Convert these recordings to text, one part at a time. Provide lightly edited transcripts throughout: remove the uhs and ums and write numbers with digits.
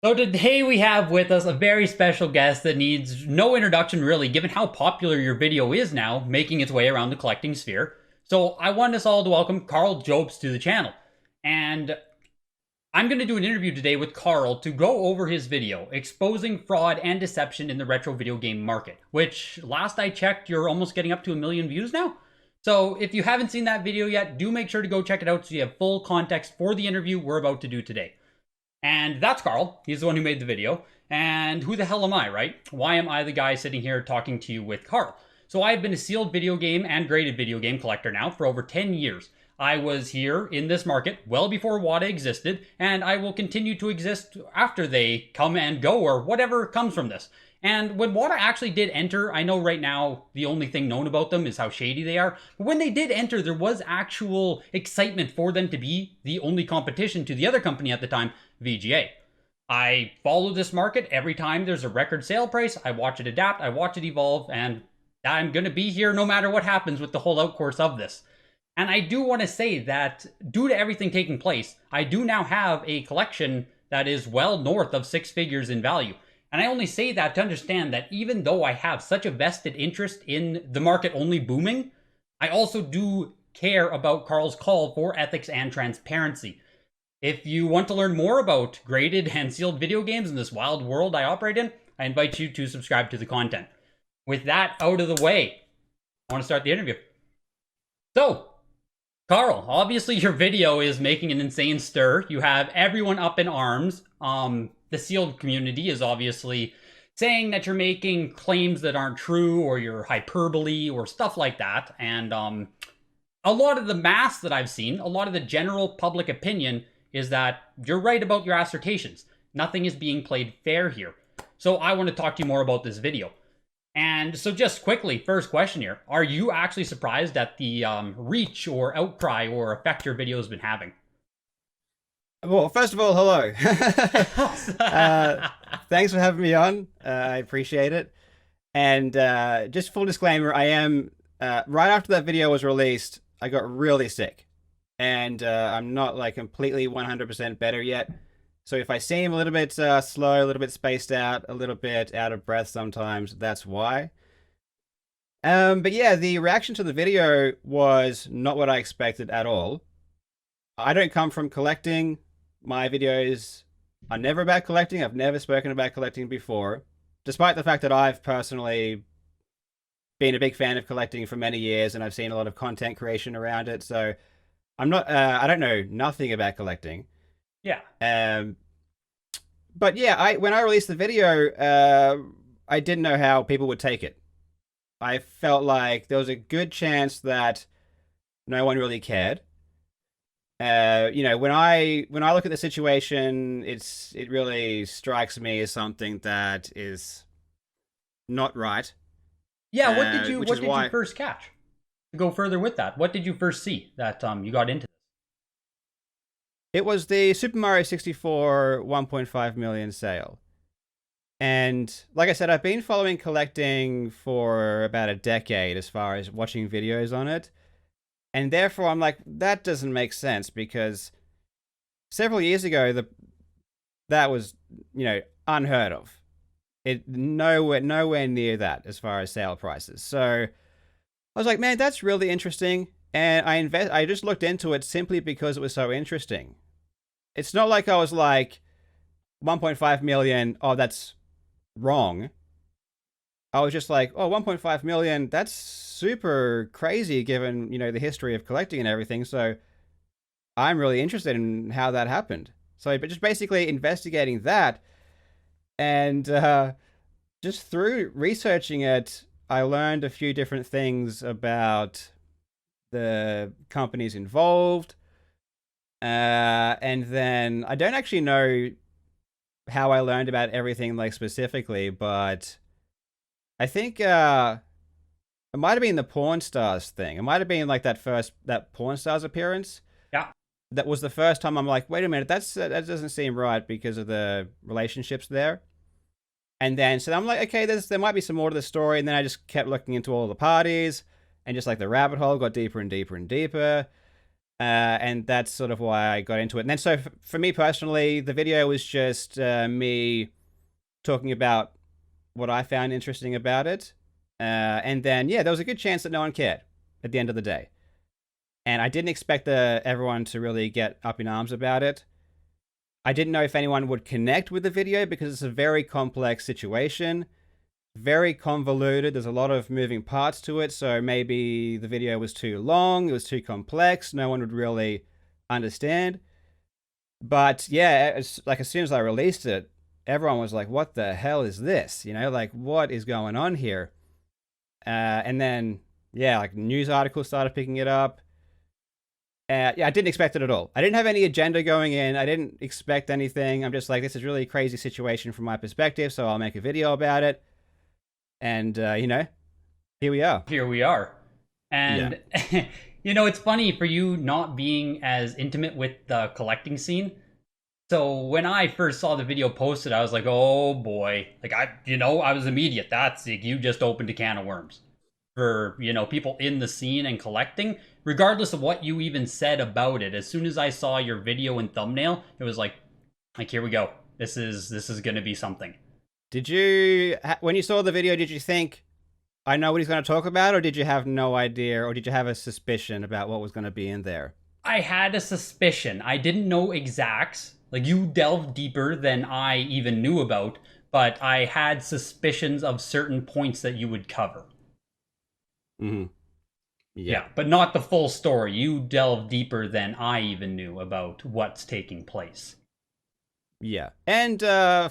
So today we have with us a very special guest that needs no introduction really, given how popular your video is now, making its way around the collecting sphere. So I want us all to welcome Karl Jobst to the channel. And I'm going to do an interview today with Karl to go over his video, exposing fraud and deception in the retro video game market, which last I checked, you're almost getting up to 1 million views now. So if you haven't seen that video yet, do make sure to go check it out so you have full context for the interview we're about to do today. And that's Karl. He's the one who made the video. And who the hell am I, right? Why am I the guy sitting here talking to you with Karl? So I've been a sealed video game and graded video game collector now for over 10 years. I was here in this market well before WATA existed, and I will continue to exist after they come and go or whatever comes from this. And when WATA actually did enter, I know right now the only thing known about them is how shady they are. But when they did enter, there was actual excitement for them to be the only competition to the other company at the time, VGA. I follow this market every time there's a record sale price. I watch it adapt, I watch it evolve, and I'm going to be here no matter what happens with the whole outcourse of this. And I do want to say that due to everything taking place, I do now have a collection that is well north of 6 figures in value. And I only say that to understand that even though I have such a vested interest in the market only booming, I also do care about Karl's call for ethics and transparency. If you want to learn more about graded and sealed video games in this wild world I operate in, I invite you to subscribe to the content. With that out of the way, I want to start the interview. So, Karl, obviously your video is making an insane stir. You have everyone up in arms. The sealed community is obviously saying that you're making claims that aren't true or you're hyperbole or stuff like that. And a lot of the mass that I've seen, a lot of the general public opinion is that you're right about your assertions. Nothing is being played fair here. So I want to talk to you more about this video. And so just quickly, first question here. Are you actually surprised at the reach or outcry or effect your video has been having? Well, first of all, hello. Thanks for having me on. I appreciate it. And just full disclaimer, I am, right after that video was released, I got really sick. And I'm not like completely 100% better yet. So if I seem a little bit slow, a little bit spaced out, a little bit out of breath sometimes, that's why. But yeah, the reaction to the video was not what I expected at all. I don't come from collecting. My videos are never about collecting. I've never spoken about collecting before, despite the fact that I've personally been a big fan of collecting for many years and I've seen a lot of content creation around it. So I don't know nothing about collecting. Yeah. But yeah, when I released the video, I didn't know how people would take it. I felt like there was a good chance that no one really cared. When I look at the situation, it really strikes me as something that is not right. Yeah, what did you why first catch? To go further with that, what did you first see that you got into this? it was the Super Mario 64 1.5 million sale. And like I said, I've been following collecting for about a decade as far as watching videos on it. And therefore, I'm like, that doesn't make sense because several years ago, that was, unheard of. It nowhere near that as far as sale prices. So I was like, man, that's really interesting. And I just looked into it simply because it was so interesting. It's not like I was like 1.5 million. Oh, that's wrong. I was just like, oh, 1.5 million, that's super crazy given, the history of collecting and everything. So I'm really interested in how that happened. So, but just basically investigating that and just through researching it, I learned a few different things about the companies involved. And then I don't actually know how I learned about everything like specifically, but I think it might have been the Porn Stars thing. It might have been like that Porn Stars appearance. Yeah. That was the first time I'm like, wait a minute, that doesn't seem right because of the relationships there. And then so I'm like, okay, there might be some more to the story. And then I just kept looking into all the parties, and just like the rabbit hole got deeper and deeper and deeper. And that's sort of why I got into it. And then, so for me personally, the video was just me talking about what I found interesting about it. And then, yeah, there was a good chance that no one cared at the end of the day. And I didn't expect everyone to really get up in arms about it. I didn't know if anyone would connect with the video because it's a very complex situation, very convoluted. There's a lot of moving parts to it. So maybe the video was too long, it was too complex, no one would really understand. But yeah, as soon as I released it, everyone was like, what the hell is this? You know, like, what is going on here? And then, yeah, like news articles started picking it up. Yeah, I didn't expect it at all. I didn't have any agenda going in. I didn't expect anything. I'm just like, this is really a crazy situation from my perspective, so I'll make a video about it. And, you know, here we are. Here we are. And, yeah. You know, it's funny for you not being as intimate with the collecting scene. So when I first saw the video posted, I was like, oh boy. Like, I was immediate. That's it. You just opened a can of worms for, people in the scene and collecting, regardless of what you even said about it. As soon as I saw your video and thumbnail, it was like here we go. This is going to be something. Did you, when you saw the video, did you think, I know what he's going to talk about, or did you have no idea, or did you have a suspicion about what was going to be in there? I had a suspicion. I didn't know exacts. Like, you delved deeper than I even knew about, but I had suspicions of certain points that you would cover. Mm-hmm. Yeah, but not the full story. You delved deeper than I even knew about what's taking place. Yeah, and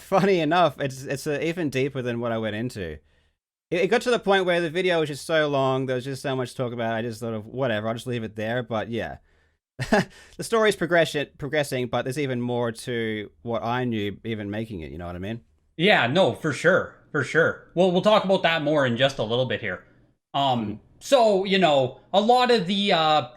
funny enough, it's even deeper than what I went into. It got to the point where the video was just so long, there was just so much to talk about, I just thought of, whatever, I'll just leave it there. But yeah, the story's progressing, but there's even more to what I knew even making it, you know what I mean? Yeah, no, for sure. Well, we'll talk about that more in just a little bit here. So, a lot of the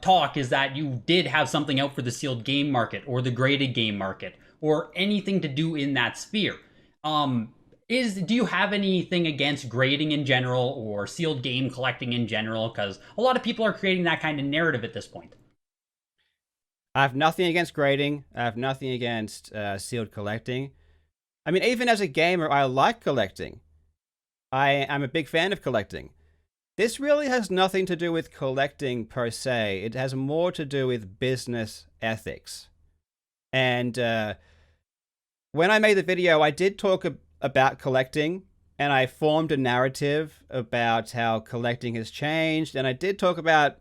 talk is that you did have something out for the sealed game market or the graded game market or anything to do in that sphere. Do you have anything against grading in general or sealed game collecting in general? Because a lot of people are creating that kind of narrative at this point. I have nothing against grading. I have nothing against sealed collecting. I mean, even as a gamer, I like collecting. I'm a big fan of collecting. This really has nothing to do with collecting per se. It has more to do with business ethics. And when I made the video, I did talk about collecting, and I formed a narrative about how collecting has changed, and I did talk about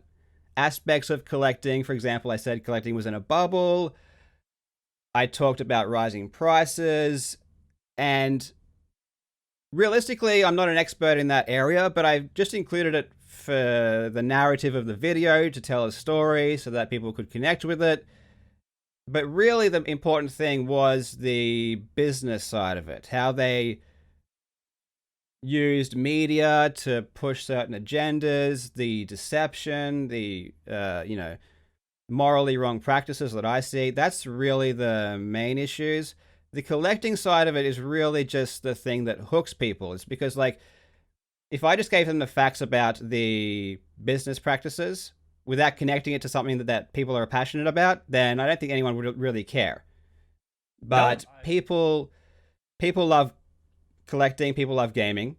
aspects of collecting. For example, I said collecting was in a bubble. I talked about rising prices, and realistically, I'm not an expert in that area, but I've just included it for the narrative of the video to tell a story so that people could connect with it. But really, the important thing was the business side of it, how they used media to push certain agendas, the deception, the, morally wrong practices that I see. That's really the main issues. The collecting side of it is really just the thing that hooks people. It's because, like, if I just gave them the facts about the business practices without connecting it to something that people are passionate about, then I don't think anyone would really care. But people love collecting, people love gaming.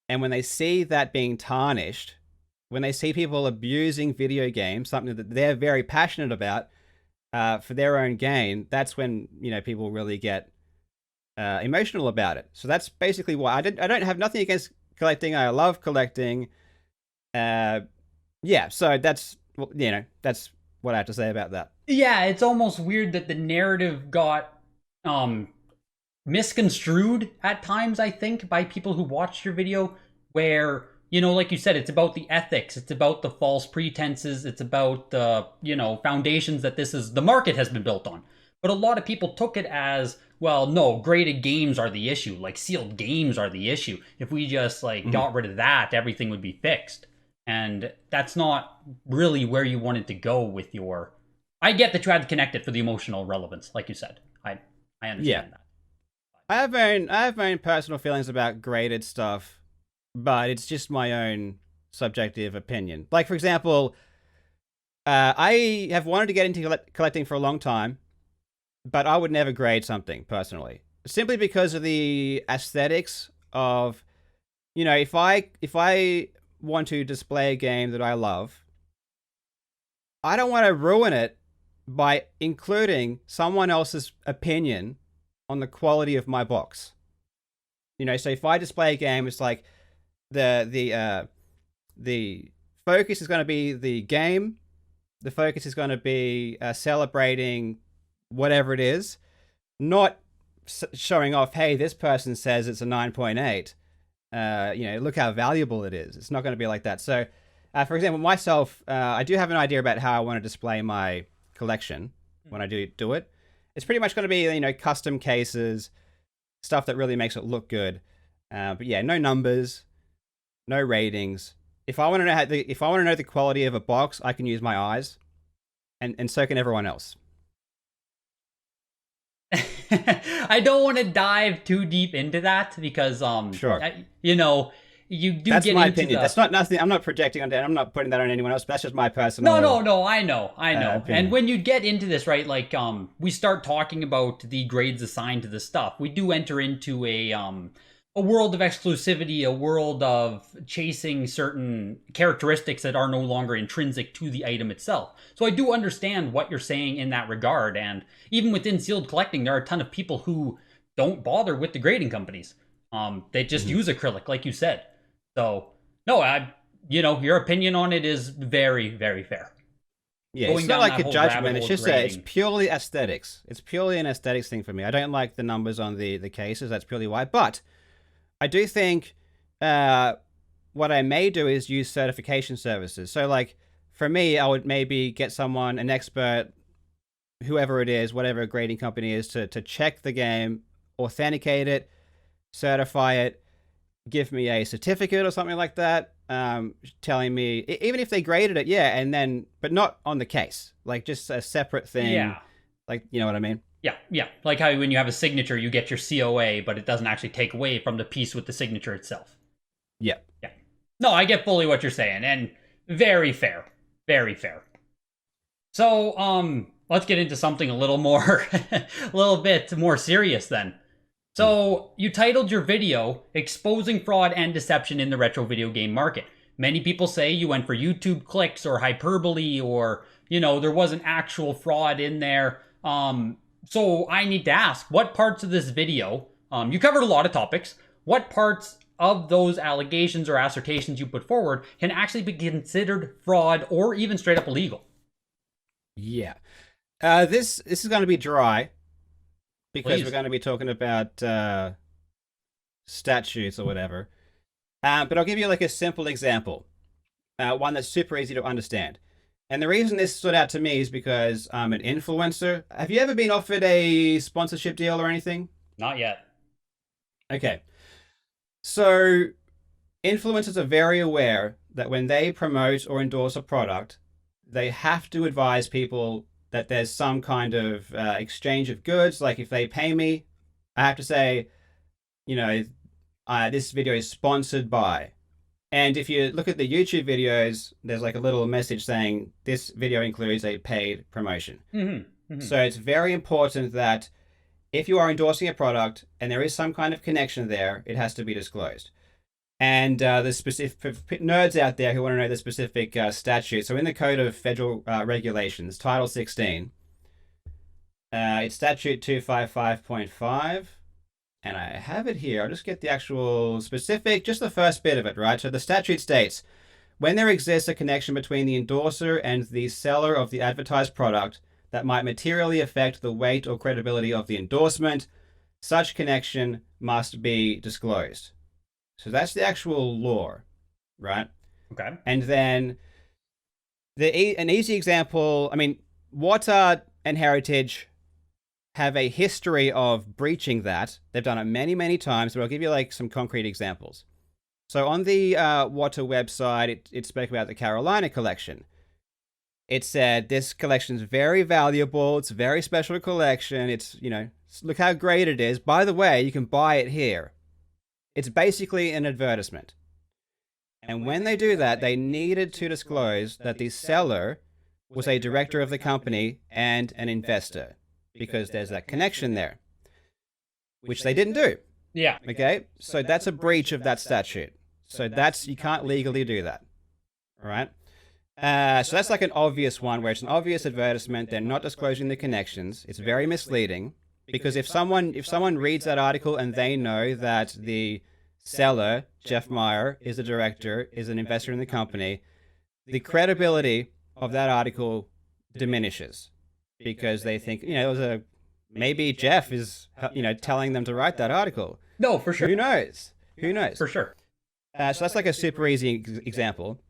And when they see that being tarnished, when they see people abusing video games, something that they're very passionate about for their own gain, that's when, people really get emotional about it. So that's basically why I don't have nothing against collecting. I love collecting. Yeah, so that's that's what I have to say about that. Yeah, it's almost weird that the narrative got misconstrued at times, I think, by people who watched your video, where, like you said, it's about the ethics, it's about the false pretenses, it's about the, foundations that the market has been built on. But a lot of people took it as, well, no, graded games are the issue, like sealed games are the issue. If we just got rid of that, everything would be fixed. And that's not really where you wanted to go with your... I get that you had to connect it for the emotional relevance, like you said. I understand that. I have my own personal feelings about graded stuff, but it's just my own subjective opinion. Like, for example, I have wanted to get into collecting for a long time, but I would never grade something personally, simply because of the aesthetics of, if I want to display a game that I love, I don't want to ruin it by including someone else's opinion on the quality of my box. So if I display a game, it's like the focus is going to be the game. The focus is going to be celebrating whatever it is, not showing off. Hey, this person says it's a 9.8. Look how valuable it is. It's not going to be like that. So, for example, myself, I do have an idea about how I want to display my collection when I do it. It's pretty much going to be, custom cases, stuff that really makes it look good. But yeah, no numbers, no ratings. If I want to know the quality of a box, I can use my eyes, and so can everyone else. I don't want to dive too deep into that because Sure. You do That's get my into opinion. the... That's not nothing. I'm not projecting on that. I'm not putting that on anyone else. But that's just my personal. No. I know. Opinion. And when you get into this, right? Like, we start talking about the grades assigned to the stuff. We do enter into a world of exclusivity, a world of chasing certain characteristics that are no longer intrinsic to the item itself. So I do understand what you're saying in that regard. And even within sealed collecting, there are a ton of people who don't bother with the grading companies. They just use acrylic, like you said. So, no, your opinion on it is very, very fair. Yeah, it's not like a judgment. It's just it's purely aesthetics. It's purely an aesthetics thing for me. I don't like the numbers on the cases. That's purely why. But I do think what I may do is use certification services. So, like, for me, I would maybe get someone, an expert, whoever it is, whatever grading company is, to check the game, authenticate it, certify it, give me a certificate or something like that, telling me, even if they graded it, yeah, and then, but not on the case, like just a separate thing. Yeah. Like, you know what I mean? Yeah. Like how when you have a signature, you get your COA, but it doesn't actually take away from the piece with the signature itself. Yeah. No, I get fully what you're saying, and very fair. Very fair. So, let's get into something a little more, a little bit more serious then. So, you titled your video, Exposing Fraud and Deception in the Retro Video Game Market. Many people say you went for YouTube clicks or hyperbole or, there wasn't actual fraud in there. So I need to ask, what parts of this video, you covered a lot of topics, what parts of those allegations or assertions you put forward can actually be considered fraud or even straight up illegal? Yeah. This is going to be dry. Because Please. we're going to be talking about statutes or whatever. But I'll give you like a simple example. One that's super easy to understand. And the reason this stood out to me is because I'm an influencer. Have you ever been offered a sponsorship deal or anything? Not yet. Okay. So influencers are very aware that when they promote or endorse a product, they have to advise people that there's some kind of exchange of goods. Like if they pay me, I have to say, this video is sponsored by. And if you look at the YouTube videos, there's like a little message saying this video includes a paid promotion. So it's very important that if you are endorsing a product and there is some kind of connection there, it has to be disclosed. And the specific nerds out there who want to know the specific statute. So in the Code of Federal Regulations, Title 16, it's Statute 255.5. And I have it here. I'll just get the actual specific, just the first bit of it, right? So the statute states, when there exists a connection between the endorser and the seller of the advertised product that might materially affect the weight or credibility of the endorsement, such connection must be disclosed. So that's the actual law, right? Okay. And then an easy example, WATA and Heritage have a history of breaching that. They've done it many, many times, but I'll give you like some concrete examples. So on the WATA website, it spoke about the Carolina collection. It said, this collection is very valuable. It's a very special collection. It's, look how great it is. By the way, you can buy it here. It's basically an advertisement. And when they do that, they needed to disclose that the seller was a director of the company and an investor, because there's that connection there, which they didn't do. Yeah. Okay, so that's a breach of that statute. So you can't legally do that. All right. So that's like an obvious one where it's an obvious advertisement. They're not disclosing the connections. It's very misleading, because if someone reads that article and they know that the seller, Jeff Meyer, is a director, is an investor in the company, the credibility of that article diminishes, because they think, maybe Jeff is, telling them to write that article. No, for sure. Who knows? For sure. So that's like a super easy example.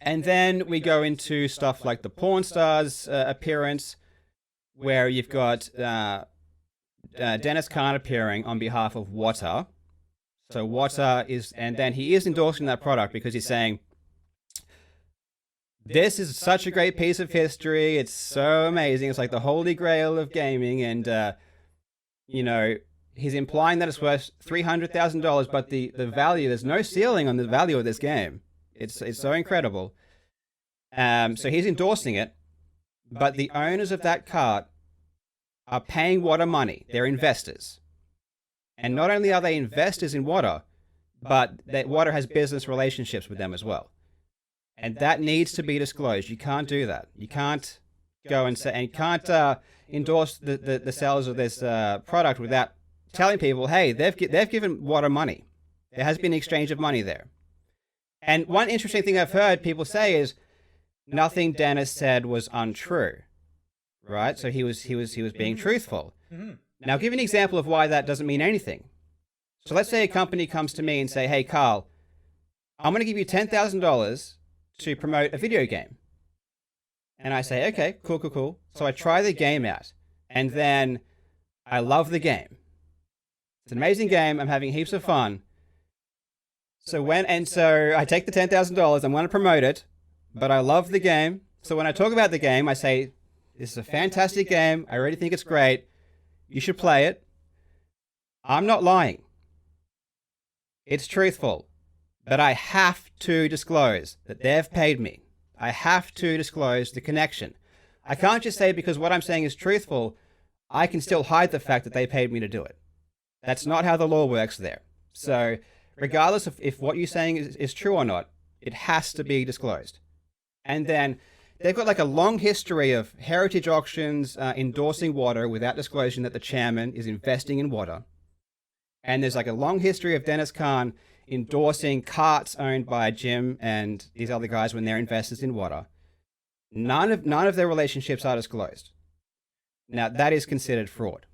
And then we go into stuff like the porn star's appearance, where you've got Dennis Kahn appearing on behalf of WATA. So WATA and then he is endorsing that product because he's saying, this is such a great piece of history. It's so amazing. It's like the holy grail of gaming. And, he's implying that it's worth $300,000, but the value, there's no ceiling on the value of this game. It's so incredible. So he's endorsing it, but the owners of that cart are paying WATA money. They're investors. And not only are they investors in WATA, but that WATA has business relationships with them as well. And that needs to be disclosed. You can't do that. You can't go and say, and you can't endorse the sellers of this product without telling people, hey, they've given WATA money. There has been an exchange of money there. And one interesting thing I've heard people say is nothing Dennis said was untrue, right? So he was being truthful. Mm-hmm. Now, I'll give you an example of why that doesn't mean anything. So let's say a company comes to me and say, hey, Karl, I'm going to give you $10,000 to promote a video game. And I say, okay, cool. So I try the game out, and then I love the game. It's an amazing game. I'm having heaps of fun. So I take the $10,000, I'm going to promote it, but I love the game. So when I talk about the game, I say, this is a fantastic game. I already think it's great. You should play it. I'm not lying. It's truthful. But I have to disclose that they've paid me. I have to disclose the connection. I can't just say because what I'm saying is truthful, I can still hide the fact that they paid me to do it. That's not how the law works there. So regardless of if what you're saying is true or not, it has to be disclosed. And then they've got like a long history of heritage auctions endorsing WATA without disclosing that the chairman is investing in WATA. And there's like a long history of Dennis Kahn endorsing carts owned by Jim and these other guys when they're investors in WATA. None of their relationships are disclosed. Now, that is considered fraud.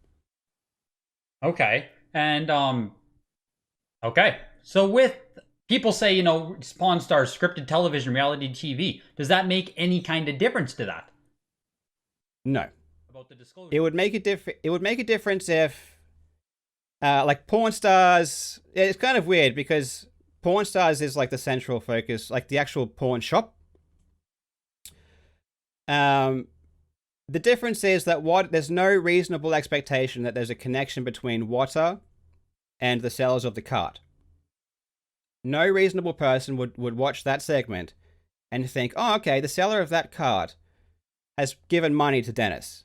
Okay. And, okay. So with people say, Pawn Stars, scripted television, reality TV, does that make any kind of difference to that? No. About the disclosure. It would make a difference if, like Pawn Stars, it's kind of weird because Pawn Stars is like the central focus, like the actual pawn shop. The difference is that there's no reasonable expectation that there's a connection between WATA and the sellers of the cart. No reasonable person would watch that segment and think, oh, okay, the seller of that cart has given money to Dennis,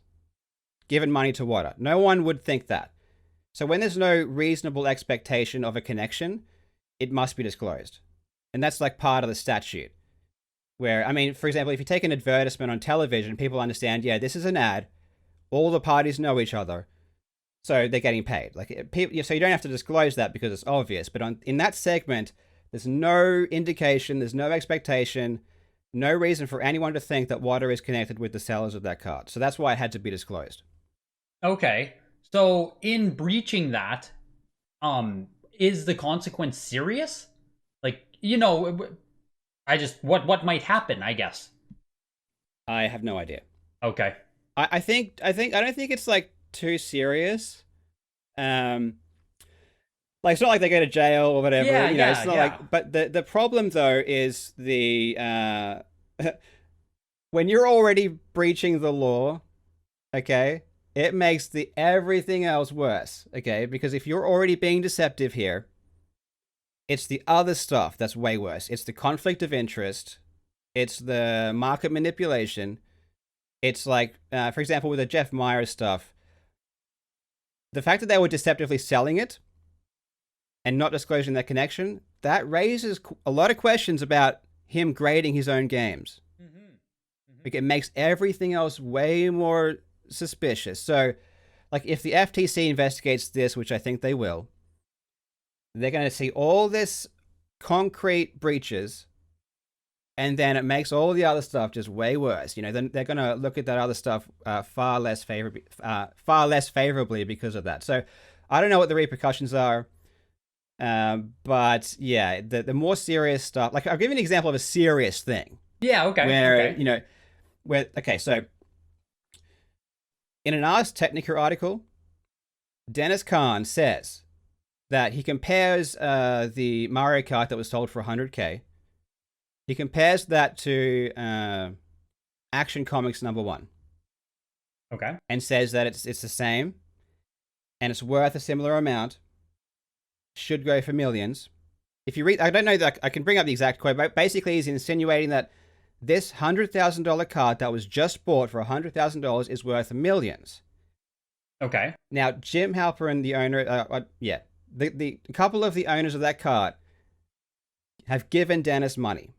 given money to WATA. No one would think that. So when there's no reasonable expectation of a connection, it must be disclosed. And that's like part of the statute. Where, I mean, for example, if you take an advertisement on television, people understand, yeah, this is an ad. All the parties know each other. So they're getting paid. So you don't have to disclose that because it's obvious. But in that segment, there's no indication, there's no expectation, no reason for anyone to think that WATA is connected with the sellers of that cart. So that's why it had to be disclosed. Okay. So in breaching that, is the consequence serious? Like, what might happen, I guess. I have no idea. Okay. I don't think it's like too serious. Like it's not like they go to jail or whatever. It's not like. But the problem though is the when you're already breaching the law, okay, it makes everything else worse, okay? Because if you're already being deceptive here, it's the other stuff that's way worse. It's the conflict of interest. It's the market manipulation. It's like, for example, with the Jeff Myers stuff, the fact that they were deceptively selling it and not disclosing that connection, that raises a lot of questions about him grading his own games. Like, it makes everything else way more suspicious. So, like, if the FTC investigates this, which I think they will, they're going to see all this concrete breaches, and then it makes all the other stuff just way worse. You know, then they're going to look at that other stuff far less favorably because of that. So, I don't know what the repercussions are. But yeah, the more serious stuff, like I'll give you an example of a serious thing. Yeah, okay. Where, okay. So in an Ars Technica article, Dennis Kahn says that he compares the Mario Kart that was sold for 100K. He compares that to Action Comics #1. Okay. And says that it's the same and it's worth a similar amount. Should go for millions. If you read, I don't know that I can bring up the exact quote, but basically he's insinuating that this $100,000 card that was just bought for $100,000 is worth millions. Okay. Now, Jim Halperin, the owner, the couple of the owners of that card have given Dennis money.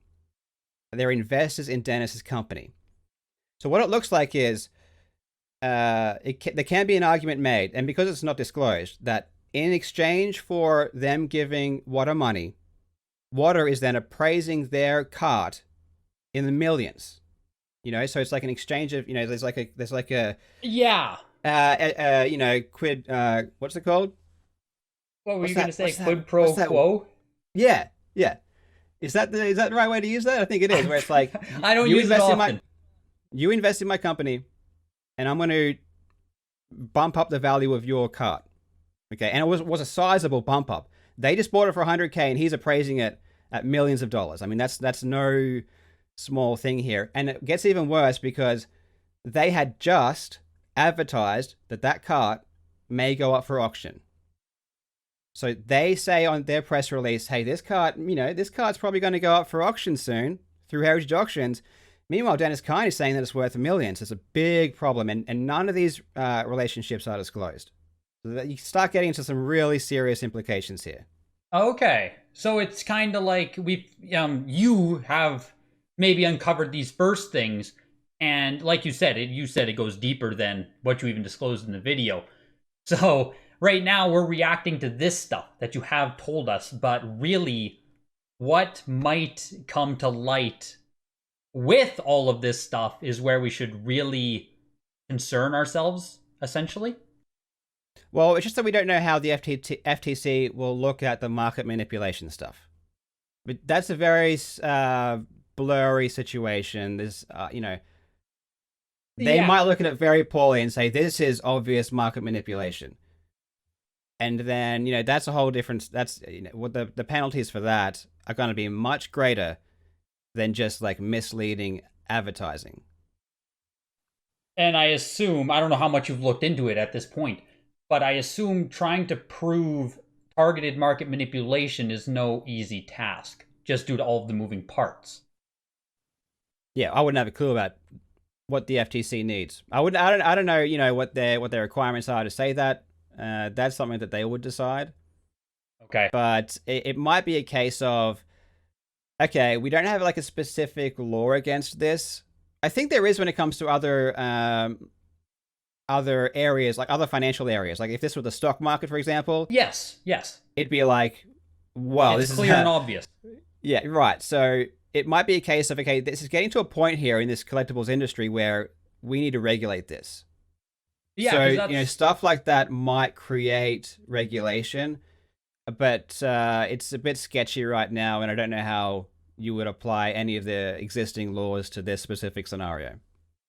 They're investors in Dennis's company. So what it looks like is there can be an argument made, and because it's not disclosed, that in exchange for them giving WATA money, WATA is then appraising their cart in the millions. You know, so it's like an exchange of, you know, there's like a yeah. Quid. What's it called? What were you going to say? Quid pro quo? Yeah. Is that the right way to use that? I think it is. Where it's like I don't use it often. You invest in my company, and I'm going to bump up the value of your cart. Okay, and it was a sizable bump up. They just bought it for 100K, and he's appraising it at millions of dollars. I mean, that's no small thing here. And it gets even worse because they had just advertised that cart may go up for auction. So they say on their press release, hey, this cart's probably going to go up for auction soon through Heritage Auctions. Meanwhile, Dennis Kahn is saying that it's worth millions. It's a big problem, and none of these relationships are disclosed. So you start getting into some really serious implications here. Okay, so it's kind of like you have maybe uncovered these first things, and like you said, it goes deeper than what you even disclosed in the video. So right now we're reacting to this stuff that you have told us, but really, what might come to light with all of this stuff is where we should really concern ourselves, essentially. Well, it's just that we don't know how the FTC will look at the market manipulation stuff. But that's a very blurry situation. There's, they might look at it very poorly and say, this is obvious market manipulation. And then, that's a whole different, what the penalties for that are going to be much greater than just like misleading advertising. And I assume, I don't know how much you've looked into it at this point, but I assume trying to prove targeted market manipulation is no easy task, just due to all of the moving parts. Yeah, I wouldn't have a clue about what the FTC needs. I don't know, what their requirements are to say that. That's something that they would decide. Okay. But it might be a case of, okay, we don't have like a specific law against this. I think there is when it comes to other areas, like other financial areas. Like if this were the stock market, for example. Yes. It'd be like, well, this is clear and obvious. Yeah, right. So it might be a case of, okay, this is getting to a point here in this collectibles industry where we need to regulate this. Yeah. So, stuff like that might create regulation, but it's a bit sketchy right now, and I don't know how you would apply any of the existing laws to this specific scenario.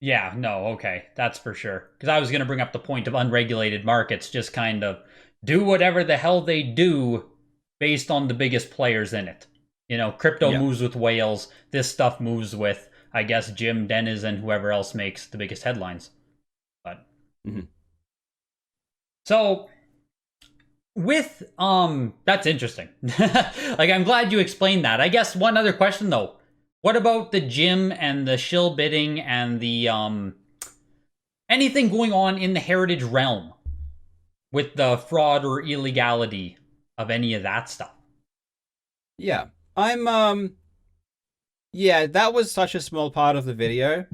Yeah, no, okay, that's for sure. Because I was going to bring up the point of unregulated markets, just kind of do whatever the hell they do based on the biggest players in it. Crypto moves with whales. This stuff moves with, I guess, Jim, Dennis, and whoever else makes the biggest headlines. But So with that's interesting. Like, I'm glad you explained that. I guess one other question though. What about the Jim and the shill bidding and the anything going on in the heritage realm with the fraud or illegality of any of that stuff. Yeah. I'm yeah, that was such a small part of the video.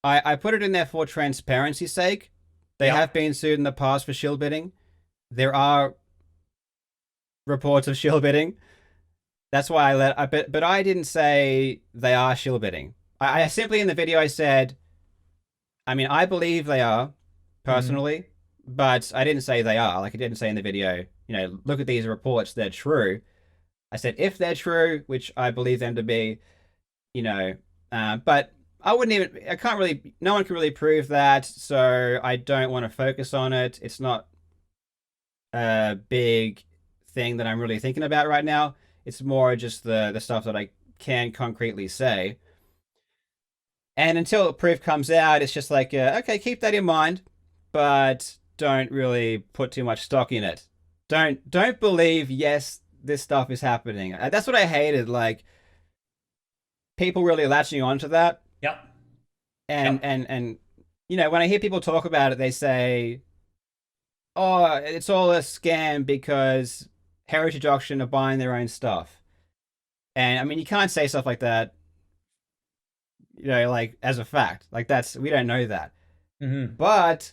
I put it in there for transparency's sake. They Yep. have been sued in the past for shill bidding. There are reports of shill bidding. That's why but I didn't say they are shill bidding. I simply in the video I said, I mean, I believe they are Mm-hmm. personally, but I didn't say they are. Like I didn't say in the video, look at these reports, they're true. I said if they're true, which I believe them to be, you know, but I wouldn't even. I can't really. No one can really prove that, so I don't want to focus on it. It's not a big thing that I'm really thinking about right now. It's more just the stuff that I can concretely say. And until proof comes out, it's just like, okay, keep that in mind, but don't really put too much stock in it. Don't believe yes, this stuff is happening. That's what I hated. Like people really latching onto that, Yep. and Yep. and and when I hear people talk about it, they say, "Oh, it's all a scam because Heritage Auction are buying their own stuff." And I mean, you can't say stuff like that, like as a fact. Like that's we don't know that, Mm-hmm. but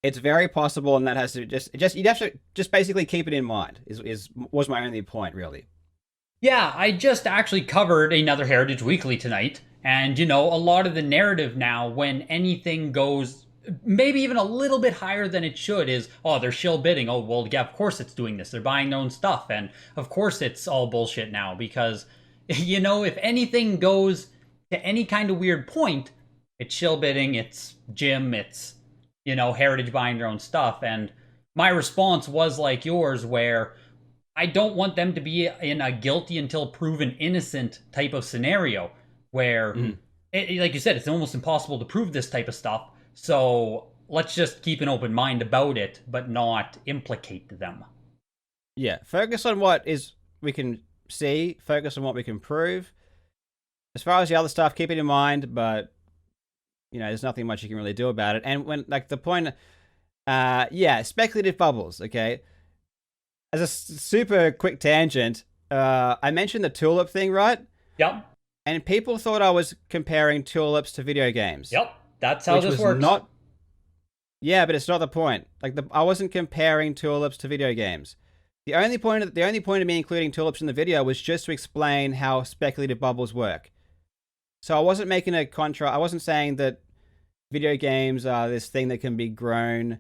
it's very possible, and that has to just you'd have to just basically keep it in mind. Is was my only point really. Yeah, I just actually covered another Heritage Weekly tonight, and a lot of the narrative now, when anything goes maybe even a little bit higher than it should, is oh, they're shill bidding. Oh, well, yeah, of course it's doing this. They're buying their own stuff, and of course it's all bullshit now because if anything goes to any kind of weird point, it's shill bidding, it's Jim, it's Heritage buying their own stuff, and my response was like yours, where I don't want them to be in a guilty until proven innocent type of scenario where, Mhm. like you said, it's almost impossible to prove this type of stuff. So let's just keep an open mind about it, but not implicate them. Yeah, focus on what is we can see. Focus on what we can prove. As far as the other stuff, keep it in mind, but there's nothing much you can really do about it. And when like the point, yeah, speculative bubbles. Okay, as a super quick tangent, I mentioned the tulip thing, right? Yep. And people thought I was comparing tulips to video games, Yep. That's how which this was works. not. Yeah, but it's not the point. Like I wasn't comparing tulips to video games. The only point of me including tulips in the video was just to explain how speculative bubbles work. So I wasn't making a contra. I wasn't saying that video games are this thing that can be grown.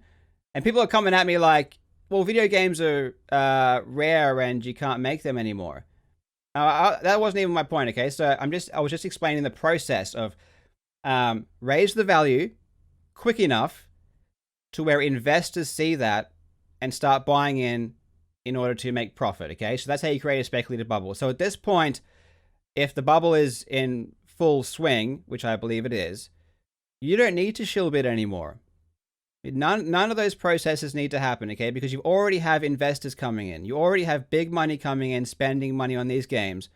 And people are coming at me like, well, video games are rare and you can't make them anymore. That wasn't even my point. Okay, so I was just explaining the process of raise the value quick enough to where investors see that and start buying in order to make profit. Okay, so that's how you create a speculative bubble. So at this point, if the bubble is in full swing, which I believe it is, you don't need to shill bid anymore. None of those processes need to happen, okay? Because you already have investors coming in. You already have big money coming in, spending money on these games.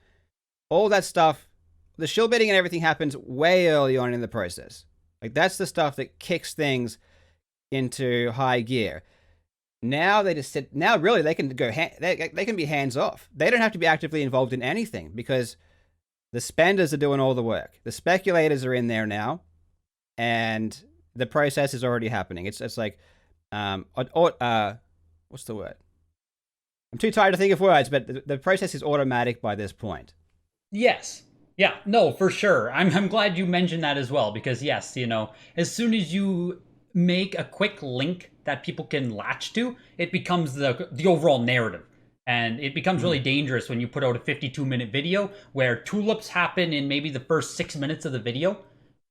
All that stuff, the shill bidding and everything happens way early on in the process. Like that's the stuff that kicks things into high gear. Now they just sit. Now really they can go. They can be hands off. They don't have to be actively involved in anything because the spenders are doing all the work. The speculators are in there now, and the process is already happening. It's like, what's the word? I'm too tired to think of words, but the process is automatic by this point. Yes. Yeah, no, for sure. I'm glad you mentioned that as well because yes, as soon as you make a quick link that people can latch to, it becomes the overall narrative. And it becomes really Mhm. dangerous when you put out a 52-minute video where tulips happen in maybe the first 6 minutes of the video,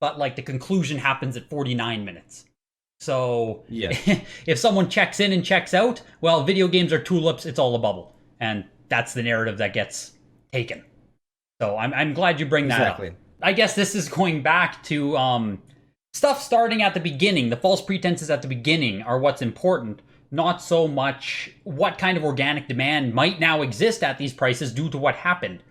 but like the conclusion happens at 49 minutes. So Yes, if someone checks in and checks out, well, video games are tulips, it's all a bubble. And that's the narrative that gets taken. So I'm glad you bring that up. exactly. I guess this is going back to stuff starting at the beginning. The false pretenses at the beginning are what's important, not so much what kind of organic demand might now exist at these prices due to what happened.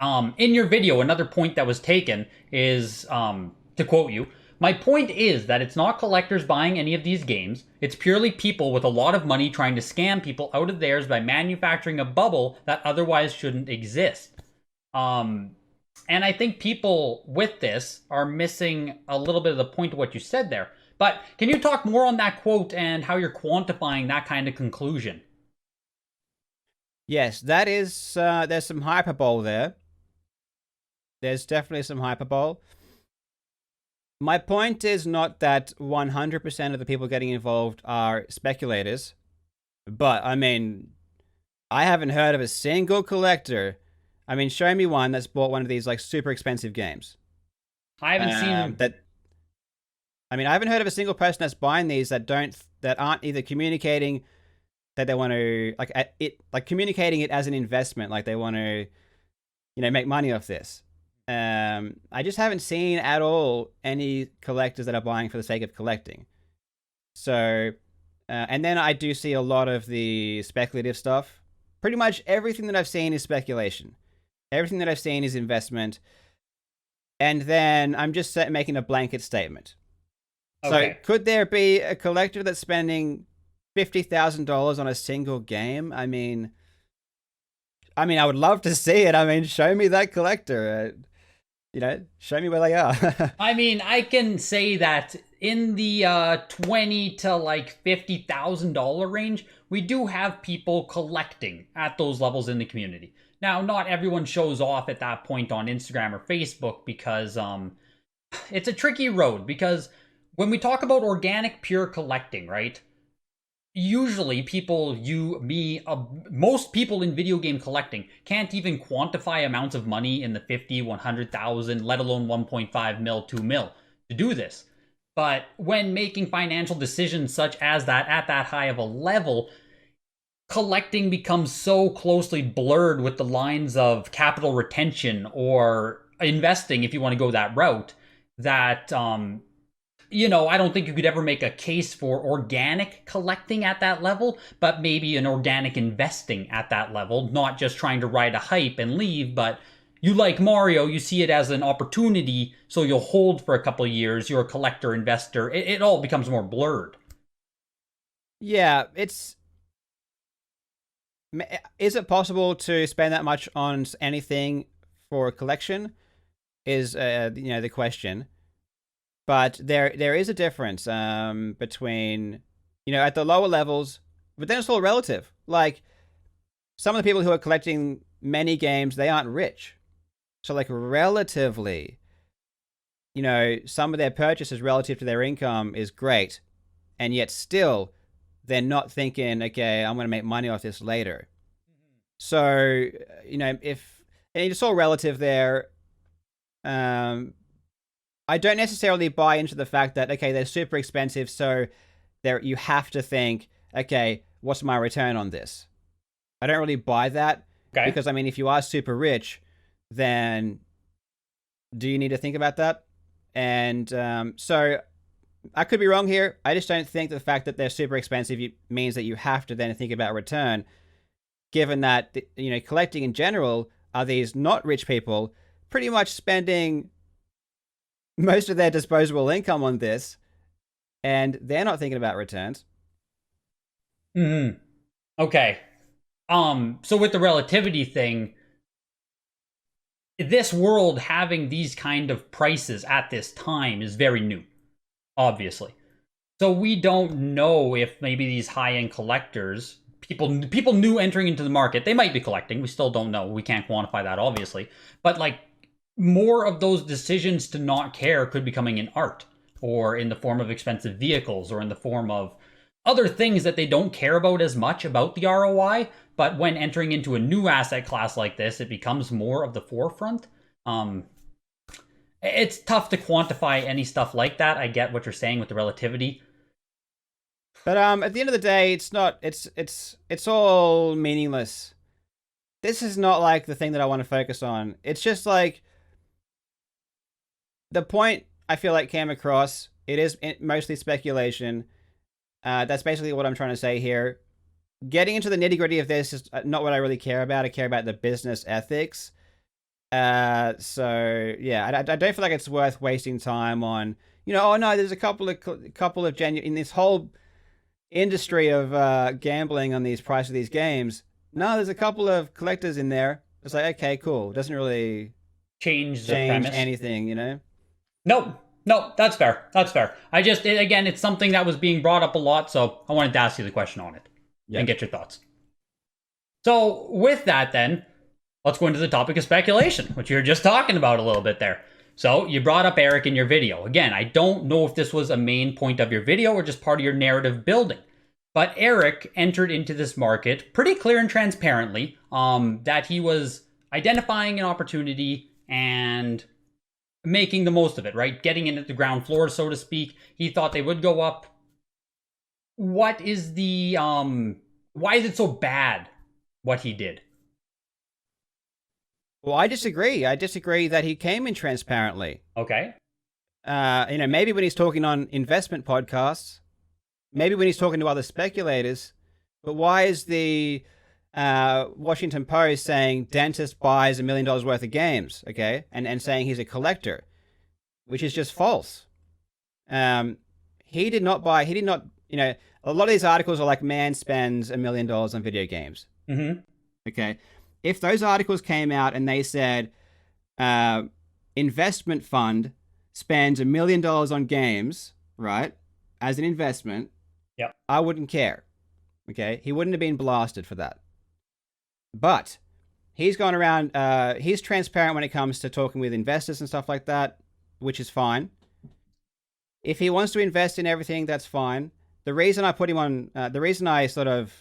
In your video, another point that was taken is, to quote you, My point is that it's not collectors buying any of these games. It's purely people with a lot of money trying to scam people out of theirs by manufacturing a bubble that otherwise shouldn't exist. Um, and I think people with this are missing a little bit of the point of what you said there. But can you talk more on that quote and how you're quantifying that kind of conclusion? Yes, that is. There's some hyperbole there. There's definitely some hyperbole. My point is not that 100% of the people getting involved are speculators, but I mean, I haven't heard of a single collector. I mean, show me one that's bought one of these like super expensive games. I haven't seen. That I mean, I haven't heard of a single person that's buying these that aren't either communicating that they want to communicating it as an investment, like they want to make money off this. I just haven't seen at all any collectors that are buying for the sake of collecting. So, and then I do see a lot of the speculative stuff. Pretty much everything that I've seen is speculation. Everything that I've seen is investment. And then I'm just making a blanket statement. Okay. So, could there be a collector that's spending $50,000 on a single game? I mean, I would love to see it. I mean, show me that collector. Show me where they are. I mean, I can say that in the 20 to like $50,000 range, we do have people collecting at those levels in the community. Now, not everyone shows off at that point on Instagram or Facebook because it's a tricky road. Because when we talk about organic, pure collecting, right? Usually people, most people in video game collecting can't even quantify amounts of money in the 50, 100,000, let alone 1.5 mil, 2 mil to do this. But when making financial decisions such as that at that high of a level, collecting becomes so closely blurred with the lines of capital retention or investing, if you want to go that route, that I don't think you could ever make a case for organic collecting at that level, but maybe an organic investing at that level, not just trying to ride a hype and leave, but you like Mario, you see it as an opportunity, so you'll hold for a couple of years, you're a collector, investor, it all becomes more blurred. Yeah, is it possible to spend that much on anything for a collection? Is the question. But there is a difference between at the lower levels, but then it's all relative. Like some of the people who are collecting many games, they aren't rich, so like relatively, some of their purchases relative to their income is great, and yet still they're not thinking, okay, I'm going to make money off this later. So if and it's all relative there. I don't necessarily buy into the fact that, okay, they're super expensive, so you have to think, okay, what's my return on this? I don't really buy that. Okay. Because, I mean, if you are super rich, then do you need to think about that? And so I could be wrong here. I just don't think the fact that they're super expensive means that you have to then think about return, given that, collecting in general are these not rich people pretty much spending most of their disposable income on this, and they're not thinking about returns. Okay. So with the relativity thing, this world having these kind of prices at this time is very new, obviously. So we don't know if maybe these high-end collectors, people new entering into the market, they might be collecting. We still don't know. We can't quantify that, obviously. But like, more of those decisions to not care could be coming in art or in the form of expensive vehicles or in the form of other things that they don't care about as much about the ROI. But when entering into a new asset class like this, it becomes more of the forefront. It's tough to quantify any stuff like that. I get what you're saying with the relativity. But at the end of the day, it's not. It's all meaningless. This is not like the thing that I want to focus on. It's just like the point I feel like came across. It is mostly speculation. That's basically what I'm trying to say here. Getting into the nitty gritty of this is not what I really care about. I care about the business ethics. So yeah, I don't feel like it's worth wasting time on oh no, there's a couple of genuine in this whole industry of gambling on these price of these games. No, there's a couple of collectors in there. It's like, okay, cool. Doesn't really Change the change premise. anything. No, no, that's fair. That's fair. Again, it's something that was being brought up a lot, so I wanted to ask you the question on it and get your thoughts. So, with that, then, let's go into the topic of speculation, which you were just talking about a little bit there. So, you brought up Eric in your video. Again, I don't know if this was a main point of your video or just part of your narrative building. But Eric entered into this market pretty clear and transparently that he was identifying an opportunity and making the most of it, right? Getting in at the ground floor, so to speak. He thought they would go up. What is the why is it so bad what he did? Well, I disagree. I disagree that he came in transparently. Okay. Maybe when he's talking on investment podcasts, maybe when he's talking to other speculators, but why is the Washington Post saying dentist buys $1 million worth of games, okay, and saying he's a collector, which is just false. He did not buy. He did not. A lot of these articles are like, man spends $1 million on video games. Mm-hmm. Okay, if those articles came out and they said investment fund spends $1 million on games, right, as an investment, yeah, I wouldn't care. Okay, he wouldn't have been blasted for that. But he's gone around. He's transparent when it comes to talking with investors and stuff like that, which is fine. If he wants to invest in everything, that's fine. The reason I put him on, the reason I sort of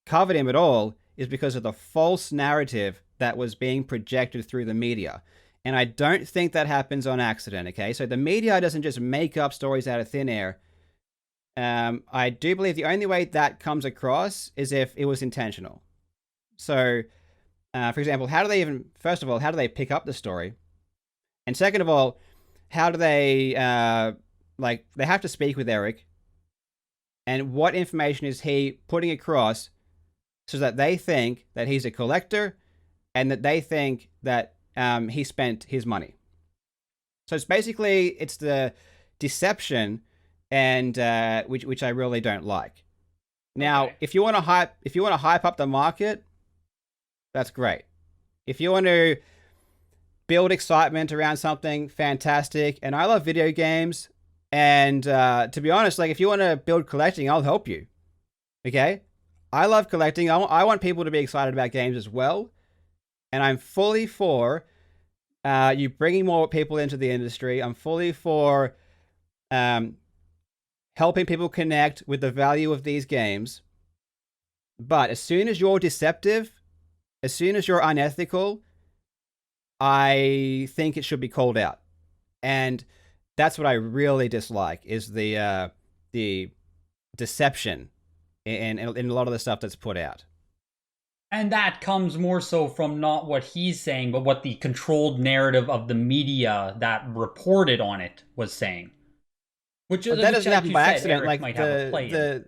covered him at all is because of the false narrative that was being projected through the media. And I don't think that happens on accident, okay? So the media doesn't just make up stories out of thin air. I do believe the only way that comes across is if it was intentional. So, for example, first of all, how do they pick up the story? And second of all, how do they, they have to speak with Eric. And what information is he putting across so that they think that he's a collector and that they think that he spent his money? So it's the deception and which I really don't like. Now, okay, if you want to hype up the market, that's great. If you want to build excitement around something, fantastic. And I love video games. And to be honest, like if you want to build collecting, I'll help you. Okay? I love collecting. I want people to be excited about games as well. And I'm fully for you bringing more people into the industry. I'm fully for helping people connect with the value of these games. But as soon as you're deceptive, as soon as you're unethical, I think it should be called out. And that's what I really dislike is the deception in a lot of the stuff that's put out. and that comes more so from not what he's saying, but what the controlled narrative of the media that reported on it was saying. Which But that doesn't happen by accident. Eric might have a play in.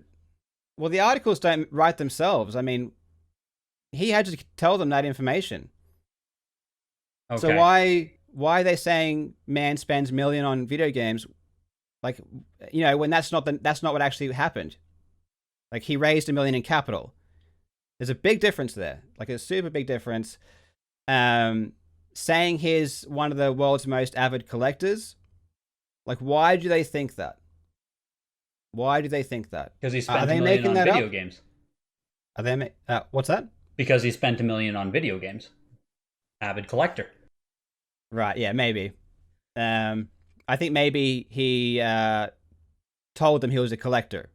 Well, the articles don't write themselves. I mean, he had to tell them that information. Okay. So why are they saying man spends $1 million on video games? Like, when that's not what actually happened. Like, he raised $1 million in capital. There's a big difference there. Like, a super big difference. Saying he's one of the world's most avid collectors. Like, why do they think that? Why do they think that? Because he spent $1 million on video games. Are they? What's that? Because he spent $1 million on video games. Avid collector. Right. Yeah. Maybe. I think maybe he told them he was a collector.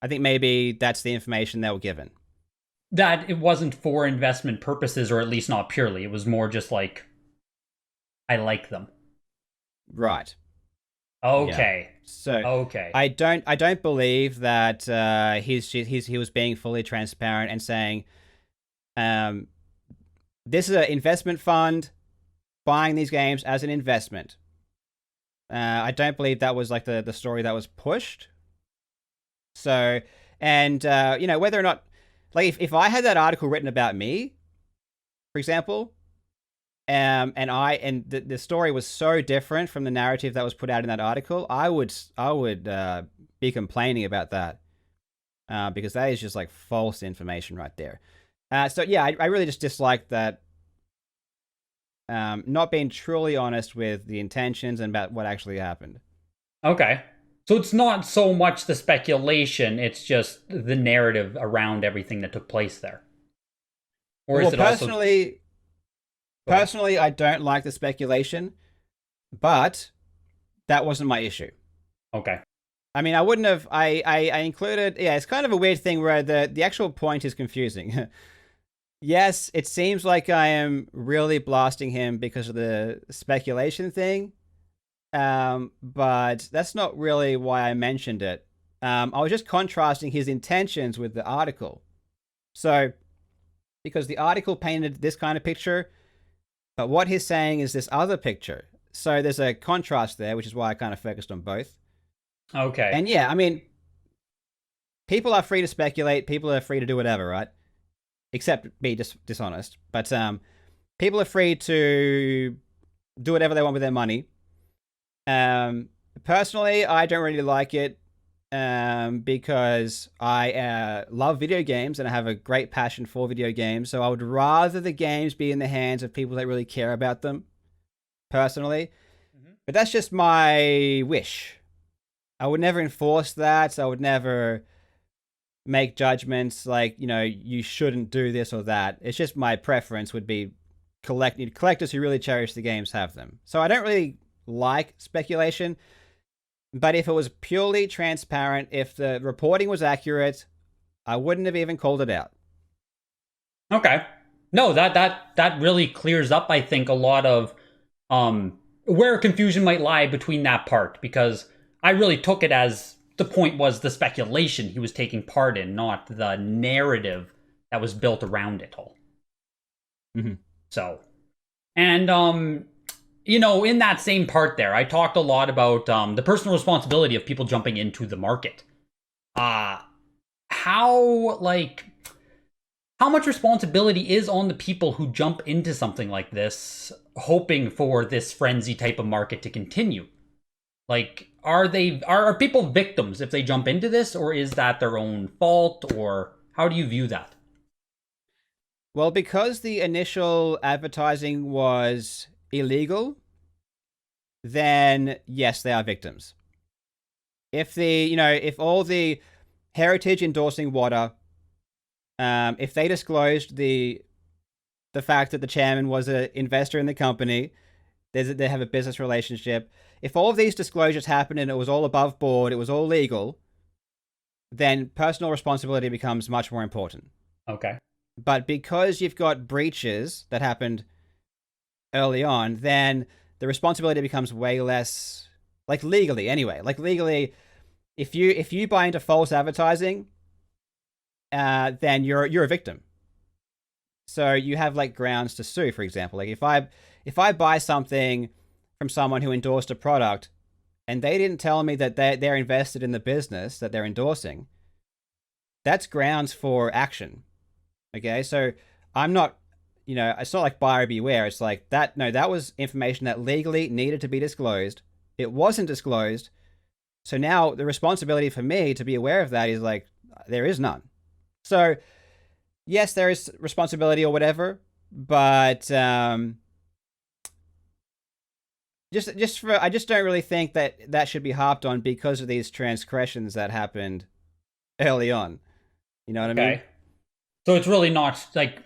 I think maybe that's the information they were given. That it wasn't for investment purposes, or at least not purely. It was more just like, I like them. Right. Okay. Yeah. So okay. I don't believe that he was being fully transparent and saying, this is an investment fund buying these games as an investment. I don't believe that was like the story that was pushed. So, and whether or not, like if I had that article written about me, for example, And the story was so different from the narrative that was put out in that article. I would be complaining about that because that is just like false information right there. So yeah, I really just dislike that. Not being truly honest with the intentions and about what actually happened. Okay. So it's not so much the speculation, it's just the narrative around everything that took place there. Or Well, is it also. Go ahead. personally, I don't like the speculation, but that wasn't my issue. Okay. I mean, I wouldn't have. I included. Yeah, it's kind of a weird thing where the actual point is confusing. Yes, it seems like I am really blasting him because of the speculation thing, but that's not really why I mentioned it. I was just contrasting his intentions with the article. So, because the article painted this kind of picture, but what he's saying is this other picture. So there's a contrast there, which is why I kind of focused on both. Okay. And yeah, I mean, people are free to speculate. People are free to do whatever, right? Except be dishonest. But people are free to do whatever they want with their money. Personally, I don't really like it because I love video games and I have a great passion for video games. So I would rather the games be in the hands of people that really care about them, personally. Mm-hmm. But that's just my wish. I would never enforce that. I would never make judgments like, you shouldn't do this or that. It's just my preference would be collectors who really cherish the games have them. So I don't really like speculation, but if it was purely transparent, if the reporting was accurate, I wouldn't have even called it out. Okay. No, that really clears up, I think, a lot of where confusion might lie between that part, because I really took it as the point was the speculation he was taking part in, not the narrative that was built around it all. Mm-hmm. So, and in that same part there, I talked a lot about the personal responsibility of people jumping into the market. How much responsibility is on the people who jump into something like this, hoping for this frenzy type of market to continue? Like, are people victims if they jump into this, or is that their own fault, or how do you view that? Well, because the initial advertising was illegal, then yes, they are victims. If if all the heritage endorsing WATA, if they disclosed the fact that the chairman was an investor in the company, they have a business relationship. If all of these disclosures happened and it was all above board, it was all legal, then personal responsibility becomes much more important. Okay. But because you've got breaches that happened early on, then the responsibility becomes way less, like legally anyway. Like legally, if you buy into false advertising, then you're a victim. So you have like grounds to sue, for example. Like if I buy something from someone who endorsed a product and they didn't tell me that they're invested in the business that they're endorsing, that's grounds for action. Okay, so I'm not, it's not like buyer beware. It's like that. No, that was information that legally needed to be disclosed. It wasn't disclosed. So now the responsibility for me to be aware of that is like, there is none. So yes, there is responsibility or whatever, but I just don't really think that should be harped on because of these transgressions that happened early on. You know what I mean? So it's really not like,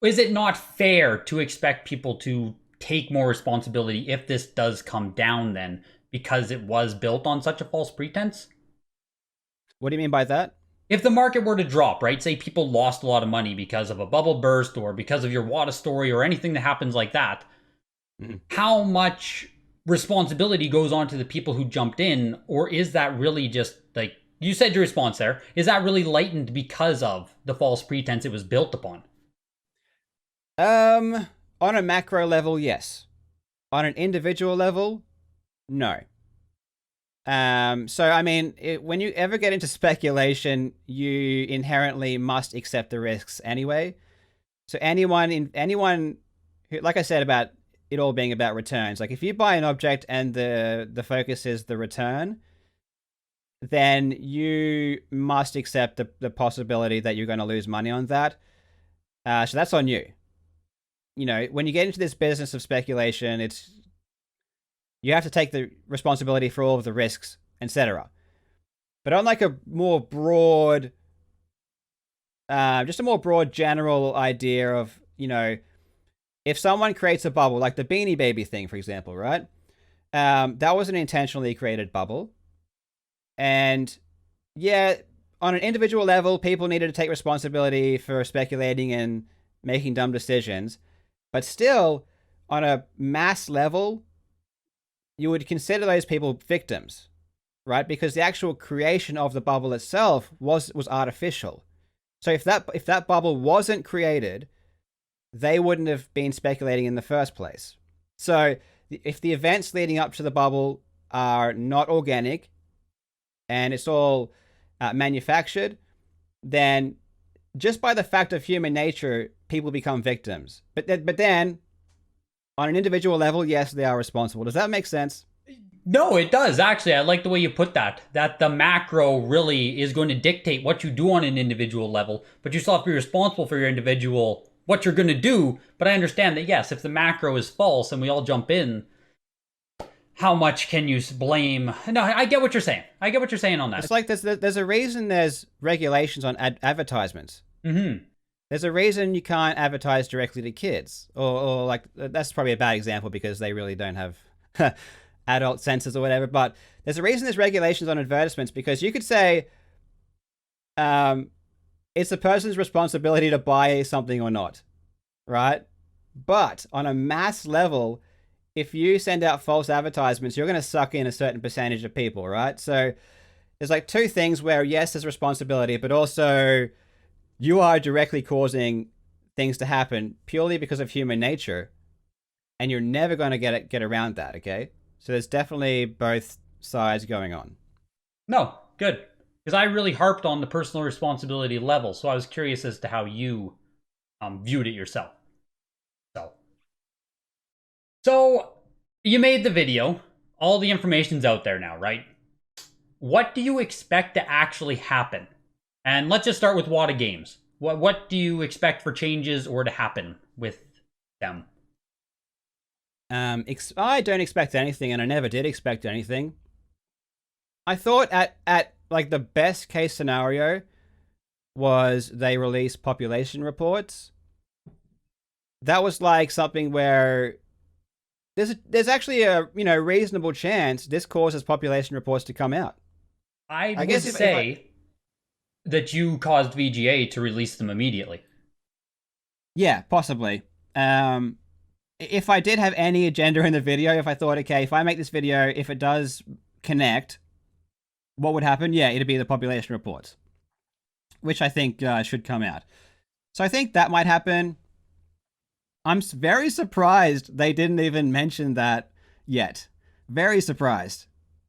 is it not fair to expect people to take more responsibility if this does come down then, because it was built on such a false pretense? What do you mean by that? If the market were to drop, right? Say people lost a lot of money because of a bubble burst or because of your WATA story or anything that happens like that, mm-hmm. How much responsibility goes on to the people who jumped in? Or is that really just like, you said your response there, is that really lightened because of the false pretense it was built upon? On a macro level, yes. On an individual level, no. So I mean, when you ever get into speculation, you inherently must accept the risks anyway. So anyone like I said about it all being about returns. Like if you buy an object and the focus is the return, then you must accept the possibility that you're going to lose money on that. So that's on you. You know, when you get into this business of speculation, you have to take the responsibility for all of the risks, etc. But on like a more broad, just a more broad general idea of, you know, if someone creates a bubble, like the Beanie Baby thing, for example, right? That was an intentionally created bubble. And yeah, on an individual level, people needed to take responsibility for speculating and making dumb decisions. But still, on a mass level, you would consider those people victims, right? Because the actual creation of the bubble itself was artificial. So if that bubble wasn't created, they wouldn't have been speculating in the first place. So if the events leading up to the bubble are not organic and it's all manufactured, then just by the fact of human nature, people become victims. But then, on an individual level, yes, they are responsible. Does that make sense? No, it does, actually. I like the way you put that. That the macro really is going to dictate what you do on an individual level, but you still have to be responsible for your individual, what you're going to do. But I understand that, yes, if the macro is false and we all jump in, how much can you blame? No, I get what you're saying. I get what you're saying on that. It's like there's a reason there's regulations on advertisements. Mm-hmm. There's a reason you can't advertise directly to kids, or like that's probably a bad example because they really don't have adult senses or whatever. But there's a reason there's regulations on advertisements, because you could say, it's the person's responsibility to buy something or not, right? But on a mass level, if you send out false advertisements, you're going to suck in a certain percentage of people, right? So there's like two things where, yes, there's responsibility, but also you are directly causing things to happen purely because of human nature, and you're never going to get around that, okay? So there's definitely both sides going on. No, good. Because I really harped on the personal responsibility level, so I was curious as to how you viewed it yourself. So, you made the video. All the information's out there now, right? What do you expect to actually happen? And let's just start with WATA Games. What do you expect for changes or to happen with them? I don't expect anything, and I never did expect anything. I thought at like the best case scenario was they release population reports. That was like something where there's actually a reasonable chance this causes population reports to come out. I would say that you caused VGA to release them immediately. Yeah, possibly. If I did have any agenda in the video, if I thought, okay, if I make this video, if it does connect, what would happen? Yeah, it'd be the population reports, which I think should come out. So I think that might happen. I'm very surprised they didn't even mention that yet. Very surprised.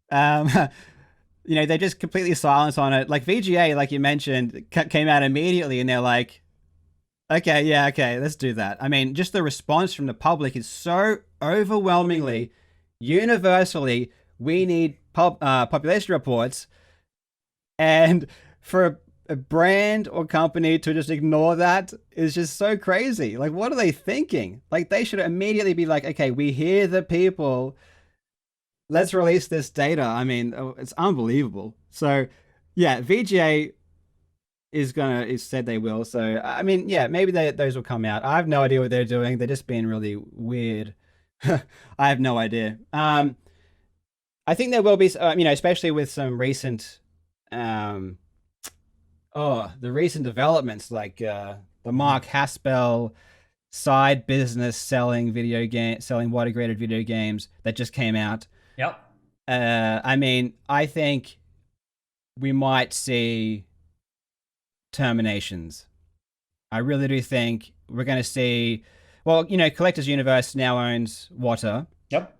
They just completely silence on it. Like VGA, like you mentioned, came out immediately and they're like, okay, let's do that. I mean, just the response from the public is so overwhelmingly, universally, we need population reports. And for a brand or company to just ignore that is just so crazy. Like, what are they thinking? Like, they should immediately be like, okay, we hear the people. Let's release this data. I mean, it's unbelievable. So, yeah, VGA is said they will. So, I mean, yeah, maybe those will come out. I have no idea what they're doing. They're just being really weird. I have no idea. I think there will be, especially with some recent, the recent developments, like the Mark Haspel side business selling water graded video games that just came out. Yep. I mean, I think we might see terminations. I really do think we're going to see. Well, Collectors Universe now owns WATA. Yep.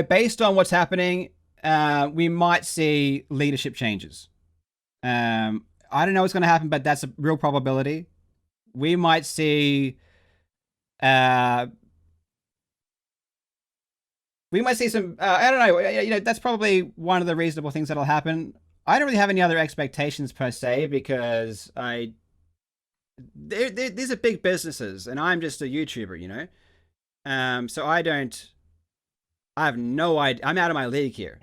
Based on what's happening, we might see leadership changes. I don't know what's going to happen, but that's a real probability. we might see some. I don't know. That's probably one of the reasonable things that'll happen. I don't really have any other expectations per se because these are big businesses, and I'm just a YouTuber, So I have no idea. I'm out of my league here.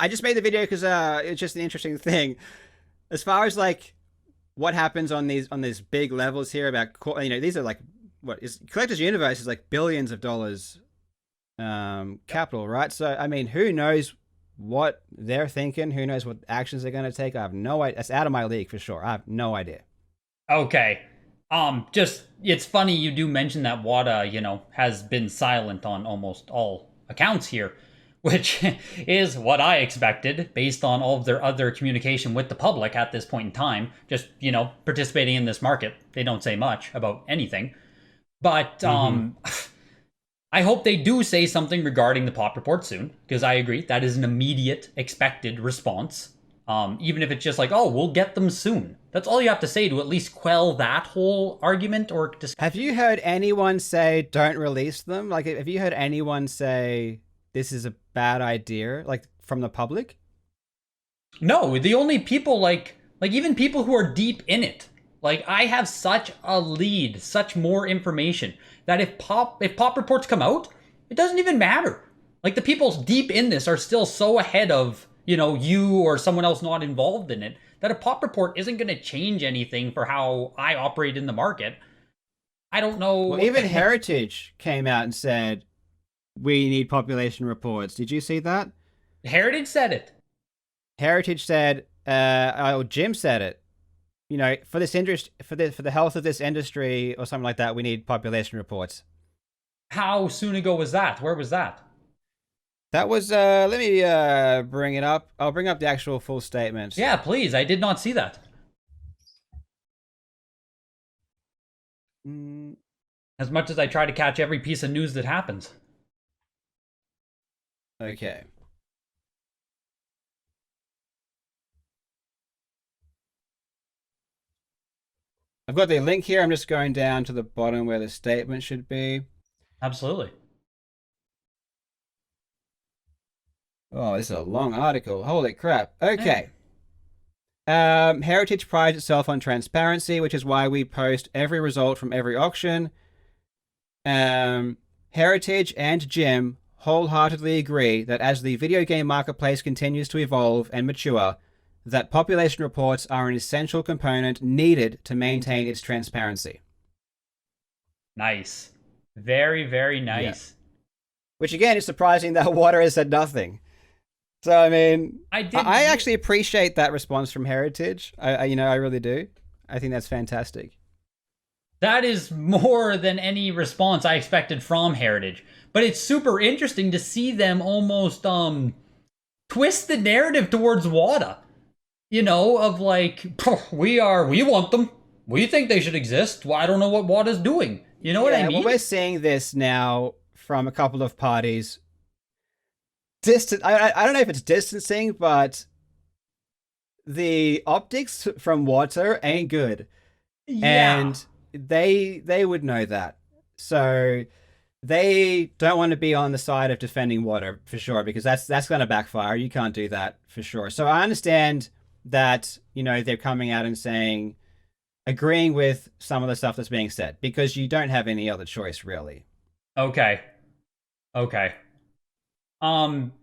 I just made the video because it's just an interesting thing. As far as like what happens on these big levels here about, these are like what is Collector's Universe is like billions of dollars capital, right? So I mean, who knows what they're thinking? Who knows what actions they're going to take? I have no idea. That's out of my league for sure. I have no idea. Okay. Just it's funny you do mention that WATA, has been silent on almost all accounts here, which is what I expected based on all of their other communication with the public at this point in time. Just, participating in this market. They don't say much about anything. But I hope they do say something regarding the pop report soon, because I agree that is an immediate expected response. Even if it's just like, oh, we'll get them soon. That's all you have to say to at least quell that whole argument or discussion. Have you heard anyone say don't release them? Like, have you heard anyone say this is a bad idea, like from the public? No, the only people like even people who are deep in it. Like, I have such a lead, such more information that if pop reports come out, it doesn't even matter. Like, the people deep in this are still so ahead of, you or someone else not involved in it, that a pop report isn't going to change anything for how I operate in the market. I don't know. Well, even Heritage came out and said, we need population reports. Did you see that? Heritage said it. Heritage said, Jim said it. For this industry, for the health of this industry or something like that, we need population reports. How soon ago was that? Where was that? That was, let me bring it up. I'll bring up the actual full statement. Yeah, please. I did not see that. As much as I try to catch every piece of news that happens. Okay. I've got the link here. I'm just going down to the bottom where the statement should be. Absolutely. Oh, this is a long article. Holy crap. Okay. Heritage prides itself on transparency, which is why we post every result from every auction. Heritage and Jim wholeheartedly agree that as the video game marketplace continues to evolve and mature, that population reports are an essential component needed to maintain its transparency. Nice. Very, very nice. Yeah. Which again is surprising that WATA has said nothing. So I mean, I actually appreciate that response from Heritage. I really do. I think that's fantastic. That is more than any response I expected from Heritage. But it's super interesting to see them almost twist the narrative towards WATA. Of like, we want them. We think they should exist. Well, I don't know what WATA's doing. You know what I mean? Well, we're seeing this now from a couple of parties. I don't know if it's distancing, but the optics from WATA ain't good. Yeah. And they would know that. So they don't want to be on the side of defending WATA for sure, because that's going to backfire. You can't do that for sure. So I understand that, they're coming out and saying, agreeing with some of the stuff that's being said, because you don't have any other choice, really. Okay.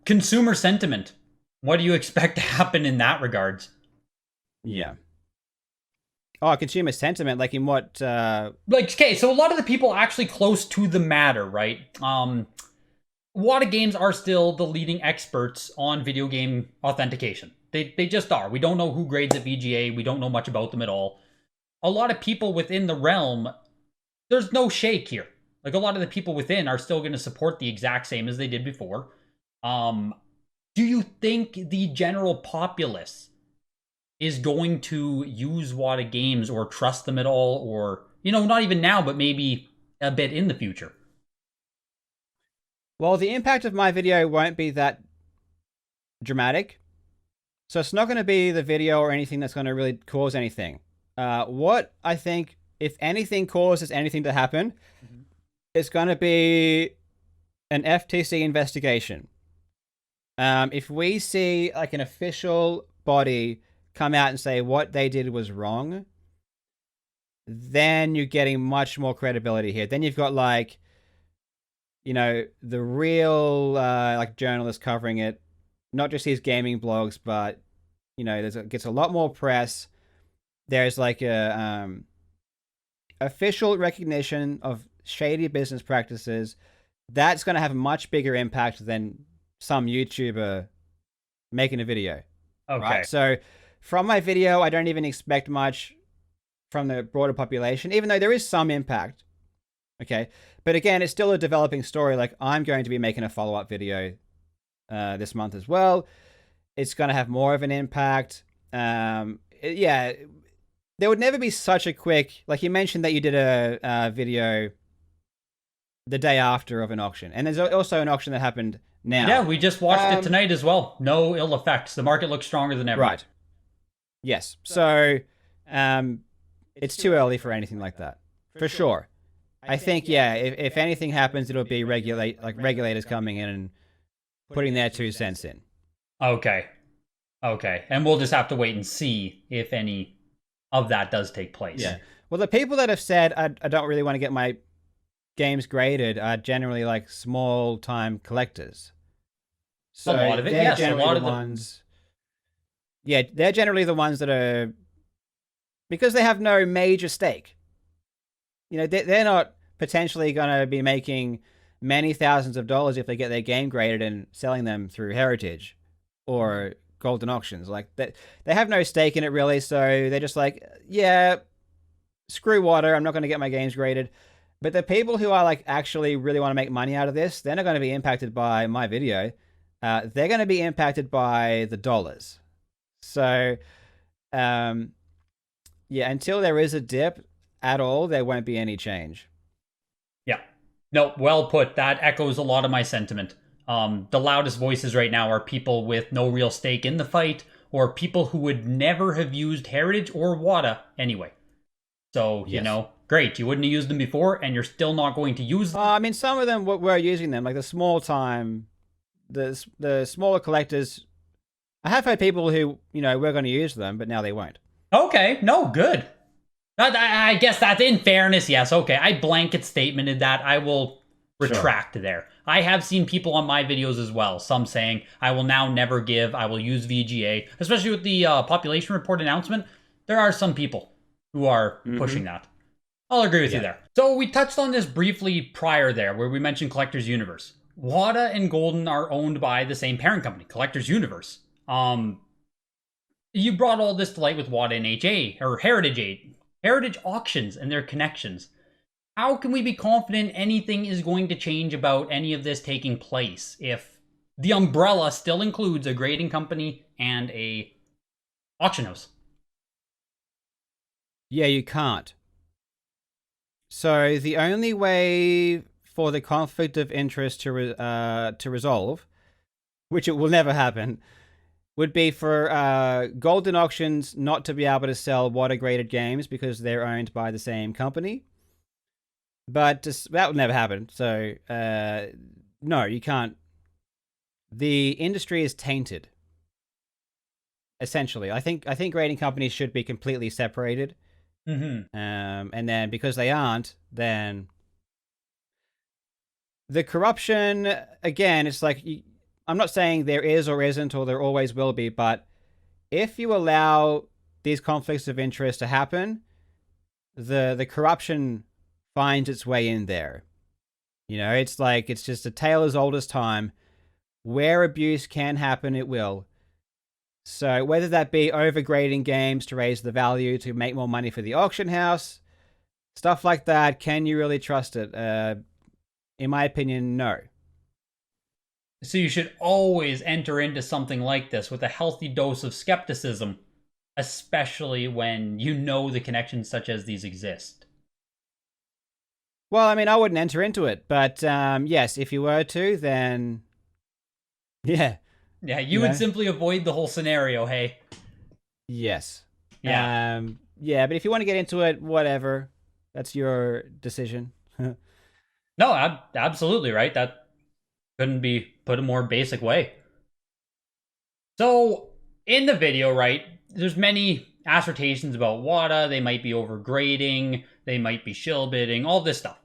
Consumer sentiment. What do you expect to happen in that regards? Yeah. Oh, consumer sentiment, like in what? Okay, so a lot of the people actually close to the matter, right? WATA Games are still the leading experts on video game authentication. They just are. We don't know who grades at VGA. We don't know much about them at all. A lot of people within the realm, there's no shake here. Like, a lot of the people within are still going to support the exact same as they did before. Do you think the general populace is going to use WATA Games or trust them at all? Or, not even now, but maybe a bit in the future? Well, the impact of my video won't be that dramatic. So it's not going to be the video or anything that's going to really cause anything. What I think if anything causes anything to happen, Mhm. it's going to be an FTC investigation. If we see like an official body come out and say what they did was wrong, then you're getting much more credibility here. Then you've got like, the real like journalists covering it, not just these gaming blogs, but gets a lot more press. There's like a official recognition of shady business practices. That's going to have a much bigger impact than some YouTuber making a video. Okay. Right? So from my video, I don't even expect much from the broader population, even though there is some impact. Okay. But again, it's still a developing story. Like, I'm going to be making a follow-up video this month as well. It's going to have more of an impact. Yeah, there would never be such a quick, like you mentioned that you did a video the day after of an auction. And there's also an auction that happened now. Yeah, we just watched it tonight as well. No ill effects. The market looks stronger than ever. Right. Yes. So it's too early for anything like that, for sure. I think, yeah, if anything happens, it'll be regulators coming in and putting their 2 cents in. Okay. And we'll just have to wait and see if any of that does take place. Yeah. Well, the people that have said, I don't really want to get my games graded are generally like small-time collectors. So a lot of it, yes. A lot of the ones. Yeah, they're generally the ones that are, because they have no major stake. They're not potentially going to be making many thousands of dollars if they get their game graded and selling them through Heritage or Goldin auctions. Like, they have no stake in it really, so they're just like, yeah, screw WATA, I'm not going to get my games graded. But the people who are like actually really want to make money out of this, they're not going to be impacted by my video. They're going to be impacted by the dollars. So, yeah, until there is a dip at all, there won't be any change. Yeah. No, well put. That echoes a lot of my sentiment. The loudest voices right now are people with no real stake in the fight, or people who would never have used Heritage or WATA anyway. So, Yes. Great. You wouldn't have used them before, and you're still not going to use them. I mean, some of them were using them, like the small time, the smaller collectors. I have had people who, were going to use them, but now they won't. Okay. No, good. I guess that, in fairness, yes. Okay. I blanket statemented that. I will retract there. I have seen people on my videos as well, some saying, I will now never give, I will use VGA. Especially with the population report announcement, there are some people who are pushing that. I'll agree with you there. So we touched on this briefly prior there, where we mentioned Collector's Universe. WATA and Goldin are owned by the same parent company, Collector's Universe. You brought all this to light with WATA and Heritage auctions and their connections. How can we be confident anything is going to change about any of this taking place if the umbrella still includes a grading company and a auction house? Yeah, you can't. So the only way for the conflict of interest to resolve, which it will never happen, would be for Goldin auctions not to be able to sell WATA-graded games because they're owned by the same company. But that would never happen. So no, you can't. The industry is tainted. Essentially, I think grading companies should be completely separated. And then because they aren't, then the corruption, again, it's like, I'm not saying there is or isn't or there always will be, but if you allow these conflicts of interest to happen, the corruption finds its way in there. It's like, it's just a tale as old as time. Where abuse can happen, it will. So whether that be overgrading games to raise the value to make more money for the auction house, stuff like that, can you really trust it? In my opinion, no. So you should always enter into something like this with a healthy dose of skepticism, especially when you know the connections such as these exist. Well, I mean, I wouldn't enter into it, but yes, if you were to, then yeah. Yeah, you would simply avoid the whole scenario, hey? Yes. Yeah. Yeah, but if you want to get into it, whatever. That's your decision. No, absolutely right. That couldn't be put a more basic way. So in the video, right, there's many assertions about WATA. They might be overgrading, they might be shill bidding, all this stuff.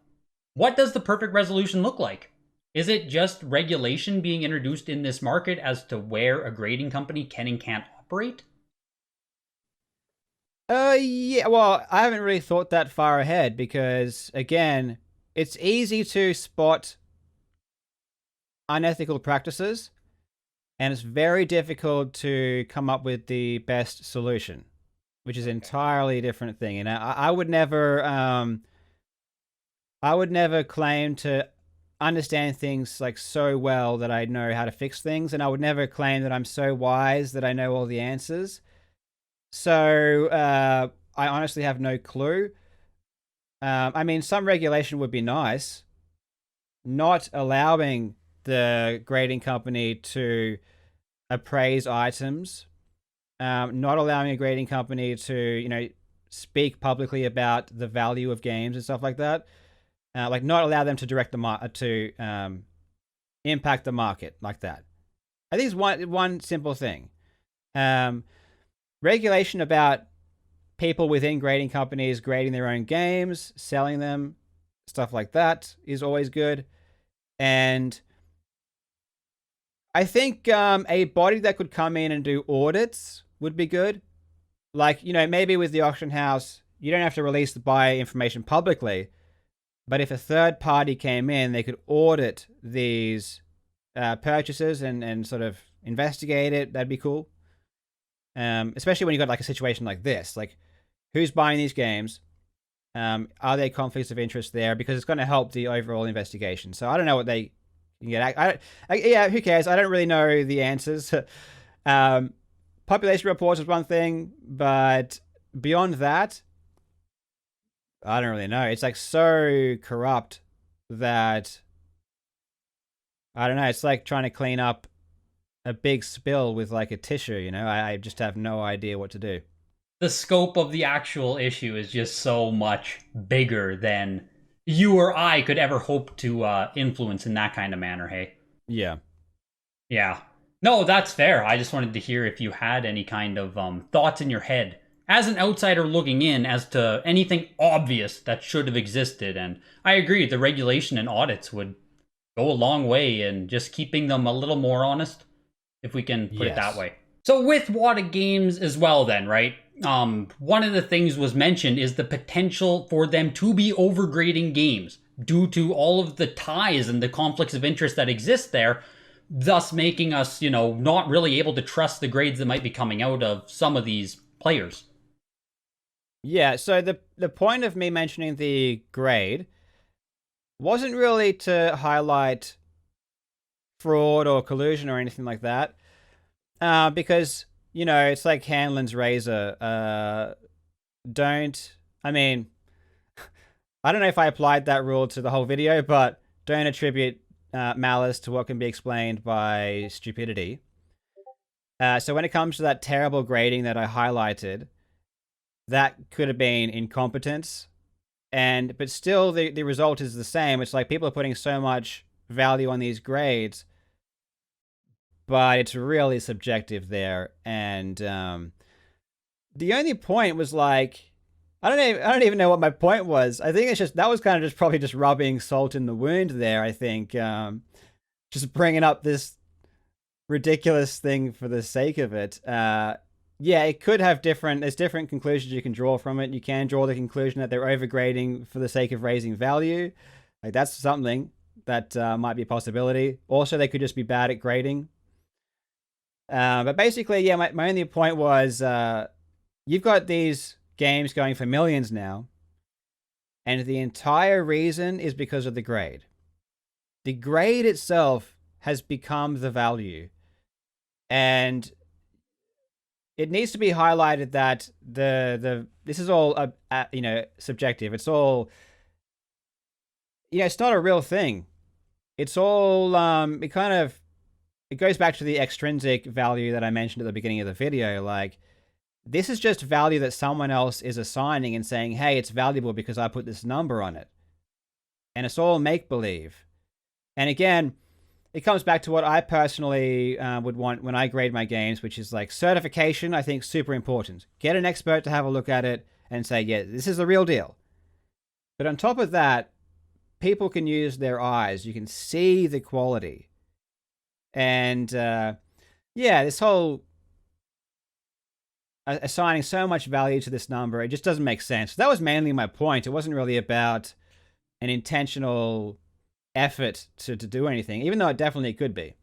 What does the perfect resolution look like? Is it just regulation being introduced in this market as to where a grading company can and can't operate? Yeah, well, I haven't really thought that far ahead because, again, it's easy to spot unethical practices, and it's very difficult to come up with the best solution, which is entirely a different thing. And I would never claim to understand things like so well that I know how to fix things, and I would never claim that I'm so wise that I know all the answers. So I honestly have no clue. I mean, some regulation would be nice. Not allowing the grading company to appraise items, not allowing a grading company to, speak publicly about the value of games and stuff like that. Like not allow them to direct the impact the market like that. I think it's one simple thing. Regulation about people within grading companies grading their own games, selling them, stuff like that is always good. And I think a body that could come in and do audits would be good. Like, maybe with the auction house, you don't have to release the buyer information publicly, but if a third party came in, they could audit these purchases and sort of investigate it. That'd be cool. Especially when you got like a situation like this, like who's buying these games? Are there conflicts of interest there? Because it's going to help the overall investigation. So I don't know what they can get. Yeah, who cares? I don't really know the answers. Population reports is one thing, but beyond that, I don't really know. It's like so corrupt that I don't know. It's like trying to clean up a big spill with like a tissue. I just have no idea what to do. The scope of the actual issue is just so much bigger than you or I could ever hope to influence in that kind of manner, hey? Yeah. Yeah. No, that's fair. I just wanted to hear if you had any kind of thoughts in your head as an outsider looking in as to anything obvious that should have existed. And I agree, the regulation and audits would go a long way in just keeping them a little more honest, if we can put it that way. So with WATA games as well then, right? One of the things was mentioned is the potential for them to be overgrading games due to all of the ties and the conflicts of interest that exist there, thus making us, not really able to trust the grades that might be coming out of some of these players. Yeah, so the point of me mentioning the grade wasn't really to highlight fraud or collusion or anything like that. Because, it's like Hanlon's razor. I mean, I don't know if I applied that rule to the whole video, but don't attribute malice to what can be explained by stupidity. So when it comes to that terrible grading that I highlighted, that could have been incompetence. But still the result is the same. It's like people are putting so much value on these grades, but it's really subjective there. And the only point was like, I don't even know what my point was. I think it's just, that was kind of just probably just rubbing salt in the wound there. I think just bringing up this ridiculous thing for the sake of it. Yeah, it could have there's different conclusions you can draw from it. You can draw the conclusion that they're overgrading for the sake of raising value. Like that's something that might be a possibility. Also, they could just be bad at grading. But basically, yeah, my only point was you've got these games going for millions now, and the entire reason is because of the grade. The grade itself has become the value. And it needs to be highlighted that this is all subjective. It's all it's not a real thing. It's all it goes back to the extrinsic value that I mentioned at the beginning of the video. Like This is just value that someone else is assigning and saying, hey, it's valuable because I put this number on it. And it's all make-believe. And again, it comes back to what I personally would want when I grade my games, which is like certification. I think super important. Get an expert to have a look at it and say, yeah, this is the real deal. But on top of that, people can use their eyes. You can see the quality. And this whole assigning so much value to this number, it just doesn't make sense. That was mainly my point. It wasn't really about an intentional effort to do anything, even though it definitely could be.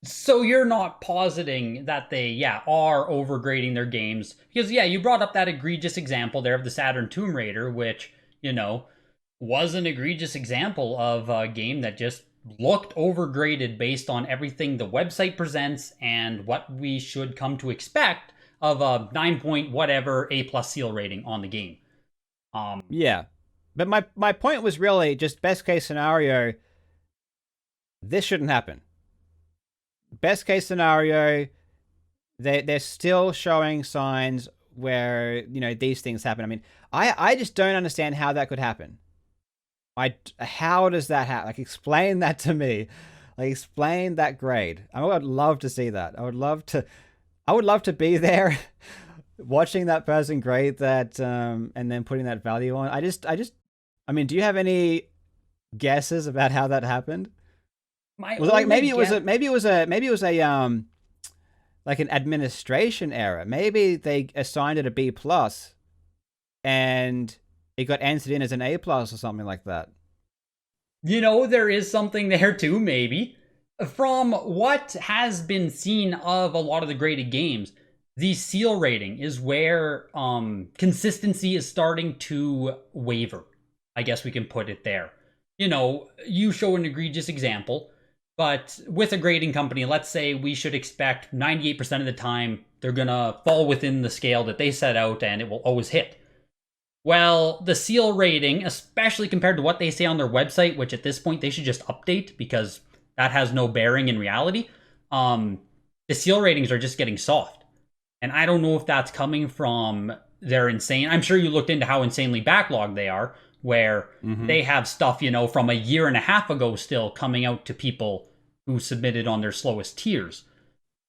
So you're not positing that they, are overgrading their games? Because, you brought up that egregious example there of the Saturn Tomb Raider, which, was an egregious example of a game that just looked overgraded based on everything the website presents and what we should come to expect of a 9 point whatever A+ seal rating on the game. Yeah. But my point was really just best case scenario, this shouldn't happen. Best case scenario, they're still showing signs where, these things happen. I mean, I just don't understand how that could happen. How does that happen? Like, explain that to me. Like, explain that grade. I would love to see that. I would love to be there watching that person grade that and then putting that value on. I mean, do you have any guesses about how that happened? Was it like maybe it was a like an administration error. Maybe they assigned it a B+ and it got entered in as an A+ or something like that. There is something there too, maybe. From what has been seen of a lot of the graded games, the seal rating is where consistency is starting to waver. I guess we can put it there. You show an egregious example, but with a grading company, let's say we should expect 98% of the time they're going to fall within the scale that they set out and it will always hit. Well, the seal rating, especially compared to what they say on their website, which at this point they should just update because that has no bearing in reality, the seal ratings are just getting soft. And I don't know if that's coming from their insane... I'm sure you looked into how insanely backlogged they are, where they have stuff, from a year and a half ago still coming out to people who submitted on their slowest tiers.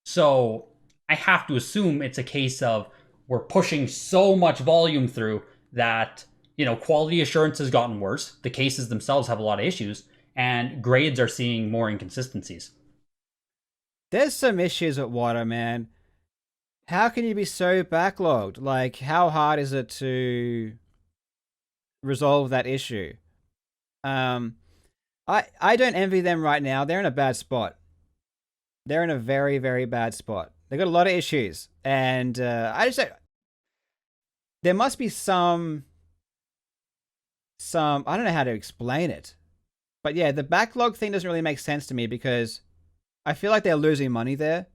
So I have to assume it's a case of we're pushing so much volume through that, quality assurance has gotten worse. The cases themselves have a lot of issues, and grades are seeing more inconsistencies. There's some issues at WATA, man. How can you be so backlogged? Like, how hard is it to resolve that issue? I don't envy them right now. They're in a bad spot. They're in a very, very bad spot. They've got a lot of issues. And there must be some, I don't know how to explain it. But yeah, the backlog thing doesn't really make sense to me because I feel like they're losing money there.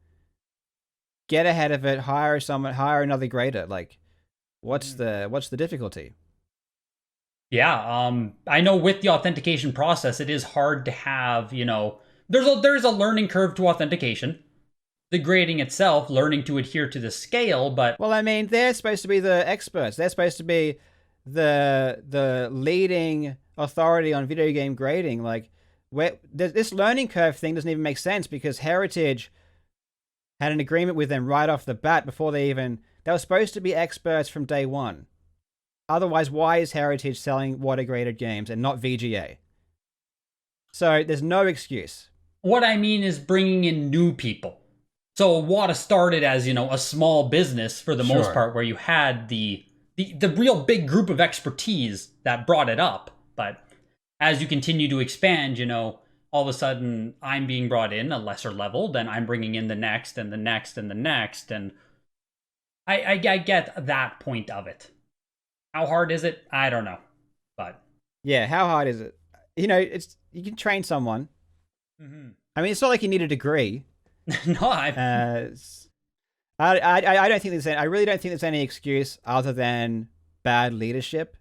Get ahead of it, hire another grader. Like, what's the difficulty? Yeah, I know with the authentication process, it is hard to have, there's a learning curve to authentication. The grading itself, learning to adhere to the scale, but... Well, I mean, they're supposed to be the experts. They're supposed to be the leading authority on video game grading. Like, this learning curve thing doesn't even make sense because Heritage had an agreement with them right off the bat before they were supposed to be experts from day one. Otherwise, why is Heritage selling water-graded games and not VGA? So there's no excuse. What I mean is bringing in new people. So WATA started as, a small business for the most part where you had the real big group of expertise that brought it up. But as you continue to expand, all of a sudden I'm being brought in a lesser level, then I'm bringing in the next and the next and the next. And I get that point of it. How hard is it? I don't know. But yeah, how hard is it? You can train someone. Mm-hmm. I mean, it's not like you need a degree. No, I don't think I really don't think there's any excuse other than bad leadership.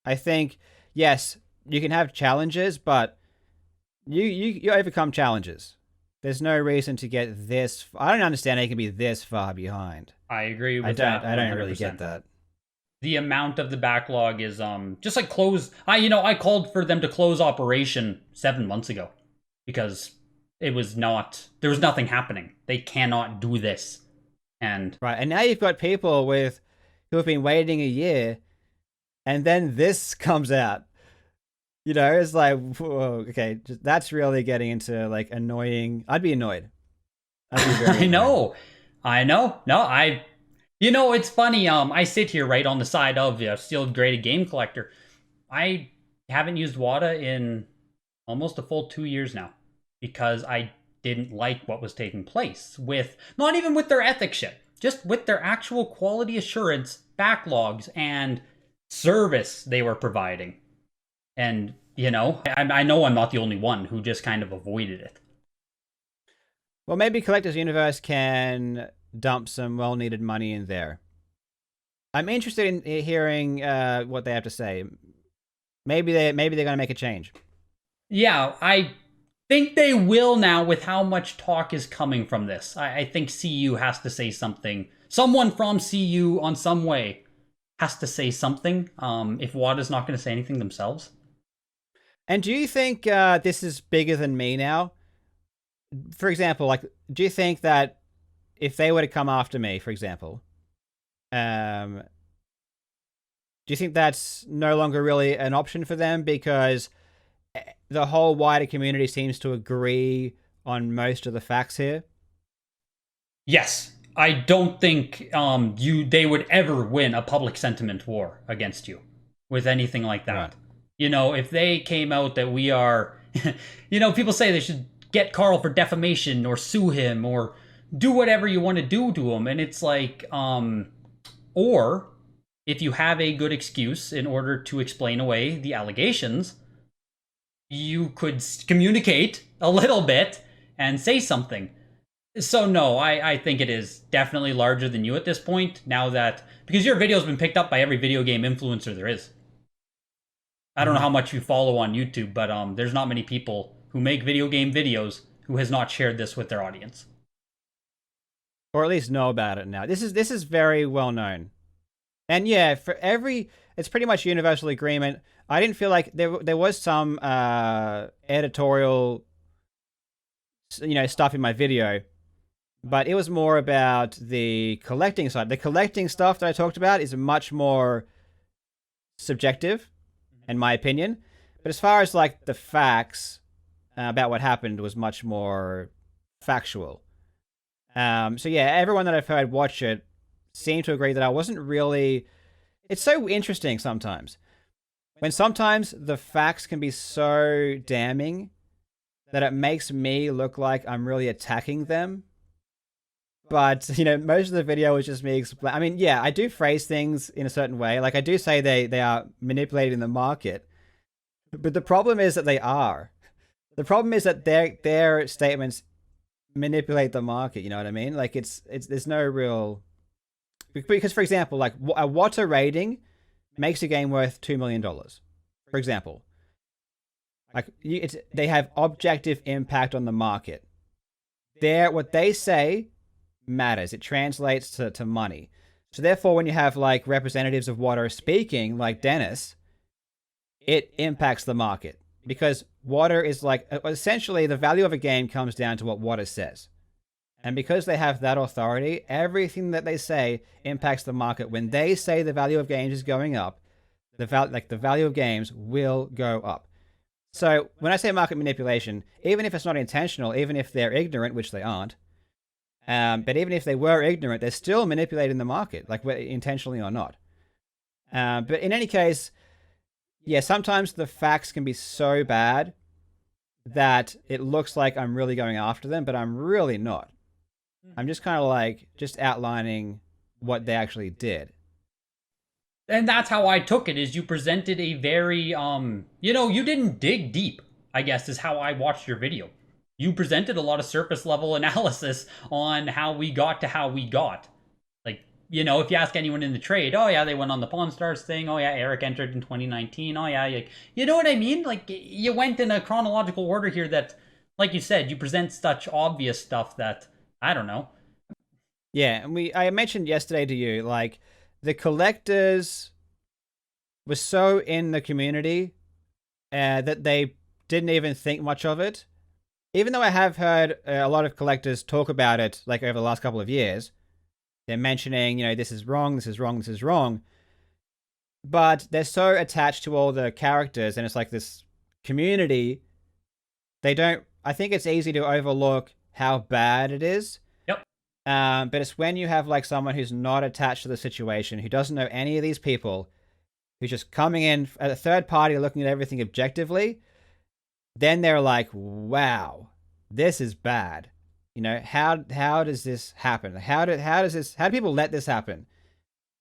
I think, yes, you can have challenges, but you overcome challenges. there's no reason to get this. I don't understand how you can be this far behind. I agree I with don't. that I don't really 100%. get that. The amount of the backlog is just like close. I called for them to close operation 7 months ago because there was nothing happening. They cannot do this. And right, and now you've got people who have been waiting a year, and then this comes out. It's like, whoa, okay, that's really getting into like annoying. I'd be annoyed. I'd be very annoyed. I know. No, it's funny. I sit here right on the side of Steel Graded Game Collector. I haven't used WATA in almost a full 2 years now because I didn't like what was taking place with, not even with their ethics shit, just with their actual quality assurance backlogs and service they were providing. And, I know I'm not the only one who just kind of avoided it. Well, maybe Collector's Universe can dump some well-needed money in there. I'm interested in hearing what they have to say. Maybe they're going to make a change. Yeah, I think they will now with how much talk is coming from this. I think CU has to say something. Someone from CU on some way has to say something if WADA's not going to say anything themselves. And do you think this is bigger than me now? For example, like, do you think that if they were to come after me, for example, do you think that's no longer really an option for them because the whole wider community seems to agree on most of the facts here? Yes. I don't think they would ever win a public sentiment war against you with anything like that. Right. If they came out that we are, people say they should get Karl for defamation or sue him or do whatever you want to do to him. And it's like, or if you have a good excuse in order to explain away the allegations, you could communicate a little bit and say something. So no, I think it is definitely larger than you at this point now because your video's been picked up by every video game influencer there is. I don't know how much you follow on YouTube, but there's not many people who make video game videos who has not shared this with their audience. Or at least know about it now. This is very well known. And yeah, it's pretty much universal agreement. I didn't feel like there was some editorial stuff in my video, but it was more about the collecting side. The collecting stuff that I talked about is much more subjective, in my opinion. But as far as like the facts about what happened was much more factual. So yeah, everyone that I've heard watch it seemed to agree that I wasn't really. It's so interesting sometimes when sometimes the facts can be so damning that it makes me look like I'm really attacking them. But, most of the video is just me explain. I mean, yeah, I do phrase things in a certain way. Like, I do say they are manipulating the market. But the problem is that they are. The problem is that their statements manipulate the market, you know what I mean? Like, there's no real... Because, for example, like, a WATA rating makes a game worth $2 million, for example. Like, they have objective impact on the market. What they say matters. It translates to money. So therefore, when you have like representatives of WATA speaking, like Dennis, it impacts the market because WATA is like essentially the value of a game comes down to what WATA says. And because they have that authority, everything that they say impacts the market. When they say the value of games is going up, the value of games will go up. So when I say market manipulation, even if it's not intentional, even if they're ignorant, which they aren't, but even if they were ignorant, they're still manipulating the market, like intentionally or not. But in any case, yeah, sometimes the facts can be so bad that it looks like I'm really going after them, but I'm really not. I'm just kind of like just outlining what they actually did. And that's how I took it, is you presented a very, you didn't dig deep, I guess, is how I watched your video. You presented a lot of surface level analysis on how we got to how we got. Like, if you ask anyone in the trade, oh yeah, they went on the Pawn Stars thing. Oh yeah, Eric entered in 2019. Oh yeah, like, you know what I mean? Like, you went in a chronological order here that like you said, you present such obvious stuff that I don't know. Yeah, and I mentioned yesterday to you, like, the collectors were so in the community that they didn't even think much of it. Even though I have heard a lot of collectors talk about it, like, over the last couple of years, they're mentioning, this is wrong, this is wrong, this is wrong. But they're so attached to all the characters, and it's like this community. They don't. I think it's easy to overlook how bad it is. Yep. But it's when you have like someone who's not attached to the situation, who doesn't know any of these people, who's just coming in at a third party, looking at everything objectively, then they're like, "Wow, this is bad." How does this happen? How do people let this happen?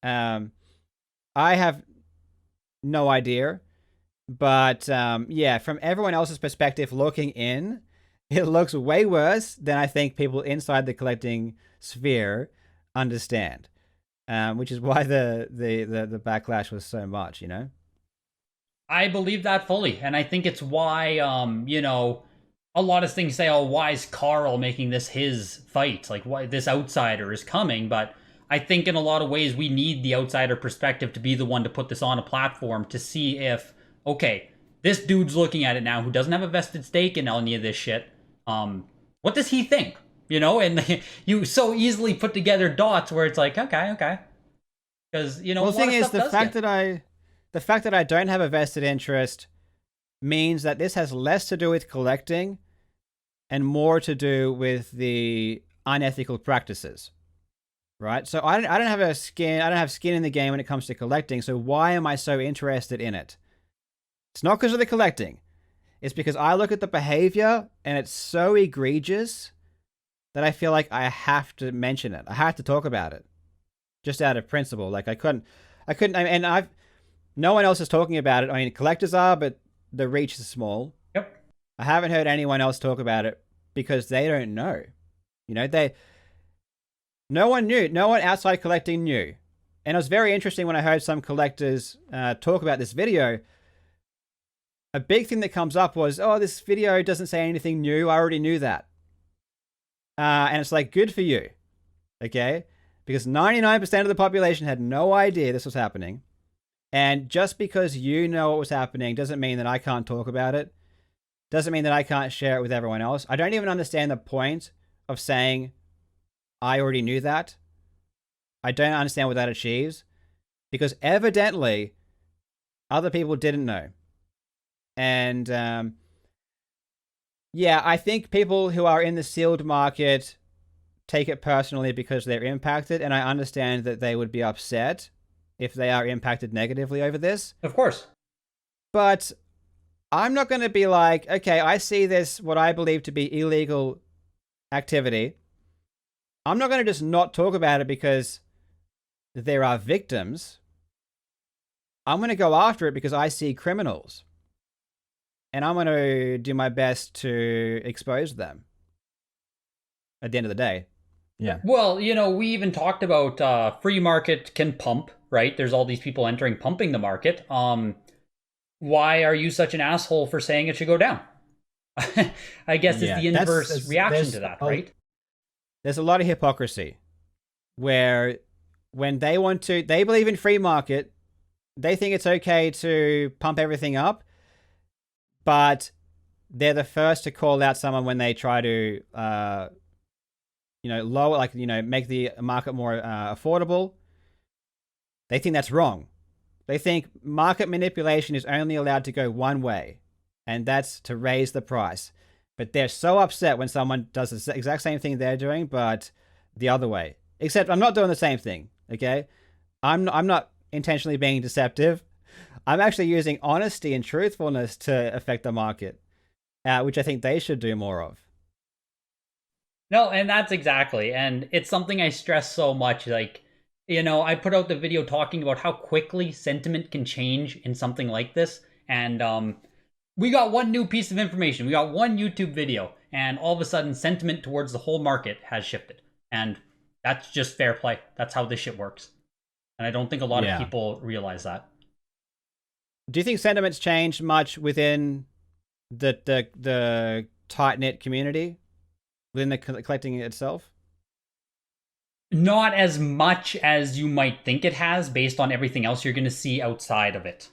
I have no idea. But yeah, from everyone else's perspective looking in, it looks way worse than I think people inside the collecting sphere understand. Which is why the backlash was so much. I believe that fully, and I think it's why a lot of things say, "Oh, why is Karl making this his fight? Like, why this outsider is coming?" But I think in a lot of ways we need the outsider perspective to be the one to put this on a platform to see if, okay, this dude's looking at it now who doesn't have a vested stake in any of this shit. What does he think? And you so easily put together dots where it's like, okay, because Well, the thing is, the fact that I don't have a vested interest means that this has less to do with collecting and more to do with the unethical practices. Right? So I don't have a skin. I don't have skin in the game when it comes to collecting. So why am I so interested in it? It's not because of the collecting. It's because I look at the behavior and it's so egregious that I feel like I have to mention it. I have to talk about it, just out of principle. Like I couldn't, and no one else is talking about it. I mean, collectors are, but the reach is small. Yep. I haven't heard anyone else talk about it because they don't know. No one knew. No one outside collecting knew. And it was very interesting when I heard some collectors talk about this video. A big thing that comes up was, "Oh, this video doesn't say anything new. I already knew that." And it's like, good for you. Okay? Because 99% of the population had no idea this was happening. And just because you know what was happening doesn't mean that I can't talk about it. Doesn't mean that I can't share it with everyone else. I don't even understand the point of saying I already knew that. I don't understand what that achieves. Because evidently, other people didn't know. And yeah, I think people who are in the sealed market take it personally because they're impacted. And I understand that they would be upset if they are impacted negatively over this. Of course. But I'm not going to be like, okay, I see this, what I believe to be illegal activity. I'm not going to just not talk about it because there are victims. I'm going to go after it because I see criminals. And I'm going to do my best to expose them at the end of the day. Yeah. Well, we even talked about free market can pump, right? There's all these people entering pumping the market. Why are you such an asshole for saying it should go down? I guess it's the inverse reaction to that, right? There's a lot of hypocrisy where when they believe in free market, they think it's okay to pump everything up, but they're the first to call out someone when they try to, lower, make the market more affordable. They think that's wrong. They think market manipulation is only allowed to go one way, and that's to raise the price. But they're so upset when someone does the exact same thing they're doing, but the other way. Except I'm not doing the same thing, okay? I'm not intentionally being deceptive. I'm actually using honesty and truthfulness to affect the market, which I think they should do more of. No, and that's exactly. And it's something I stress so much. Like, I put out the video talking about how quickly sentiment can change in something like this. And we got one new piece of information. We got one YouTube video. And all of a sudden, sentiment towards the whole market has shifted. And that's just fair play. That's how this shit works. And I don't think a lot of people realize that. Do you think sentiment's changed much within the tight-knit community within the collecting itself? Not as much as you might think it has based on everything else you're going to see outside of it.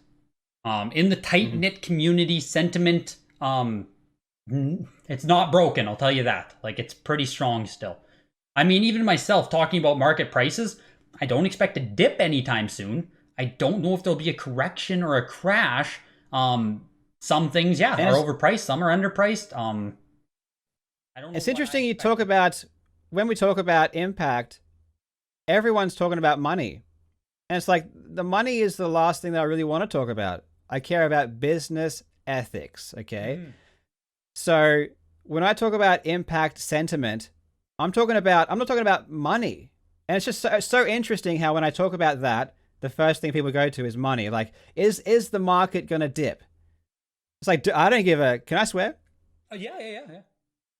In the tight knit community sentiment, it's not broken, I'll tell you that. Like, it's pretty strong still. I mean, even myself talking about market prices, I don't expect a dip anytime soon. I don't know if there'll be a correction or a crash. Some things, yeah, And are overpriced, some are underpriced. I don't know. it's interesting you talk about, when we talk about impact, everyone's talking about money. And it's like, the money is the last thing that I really want to talk about. I care about business ethics, okay? So when I talk about impact sentiment, I'm not talking about money. And it's just so interesting how when I talk about that, the first thing people go to is money. Like, is the market going to dip? It's like, I don't give a, can I swear? Yeah.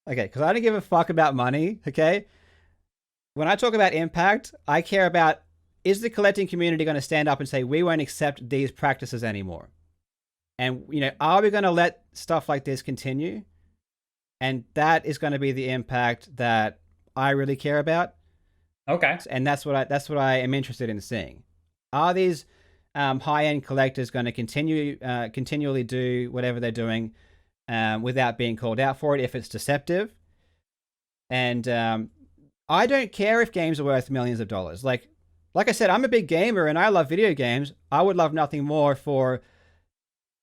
Okay, because I don't give a fuck about money, okay? When I talk about impact, I care about, is the collecting community going to stand up and say, we won't accept these practices anymore? And, are we going to let stuff like this continue? And that is going to be the impact that I really care about. Okay. And that's what I am interested in seeing. Are these high-end collectors going to continually do whatever they're doing without being called out for it if it's deceptive? And I don't care if games are worth millions of dollars. Like I said, I'm a big gamer and I love video games. I would love nothing more for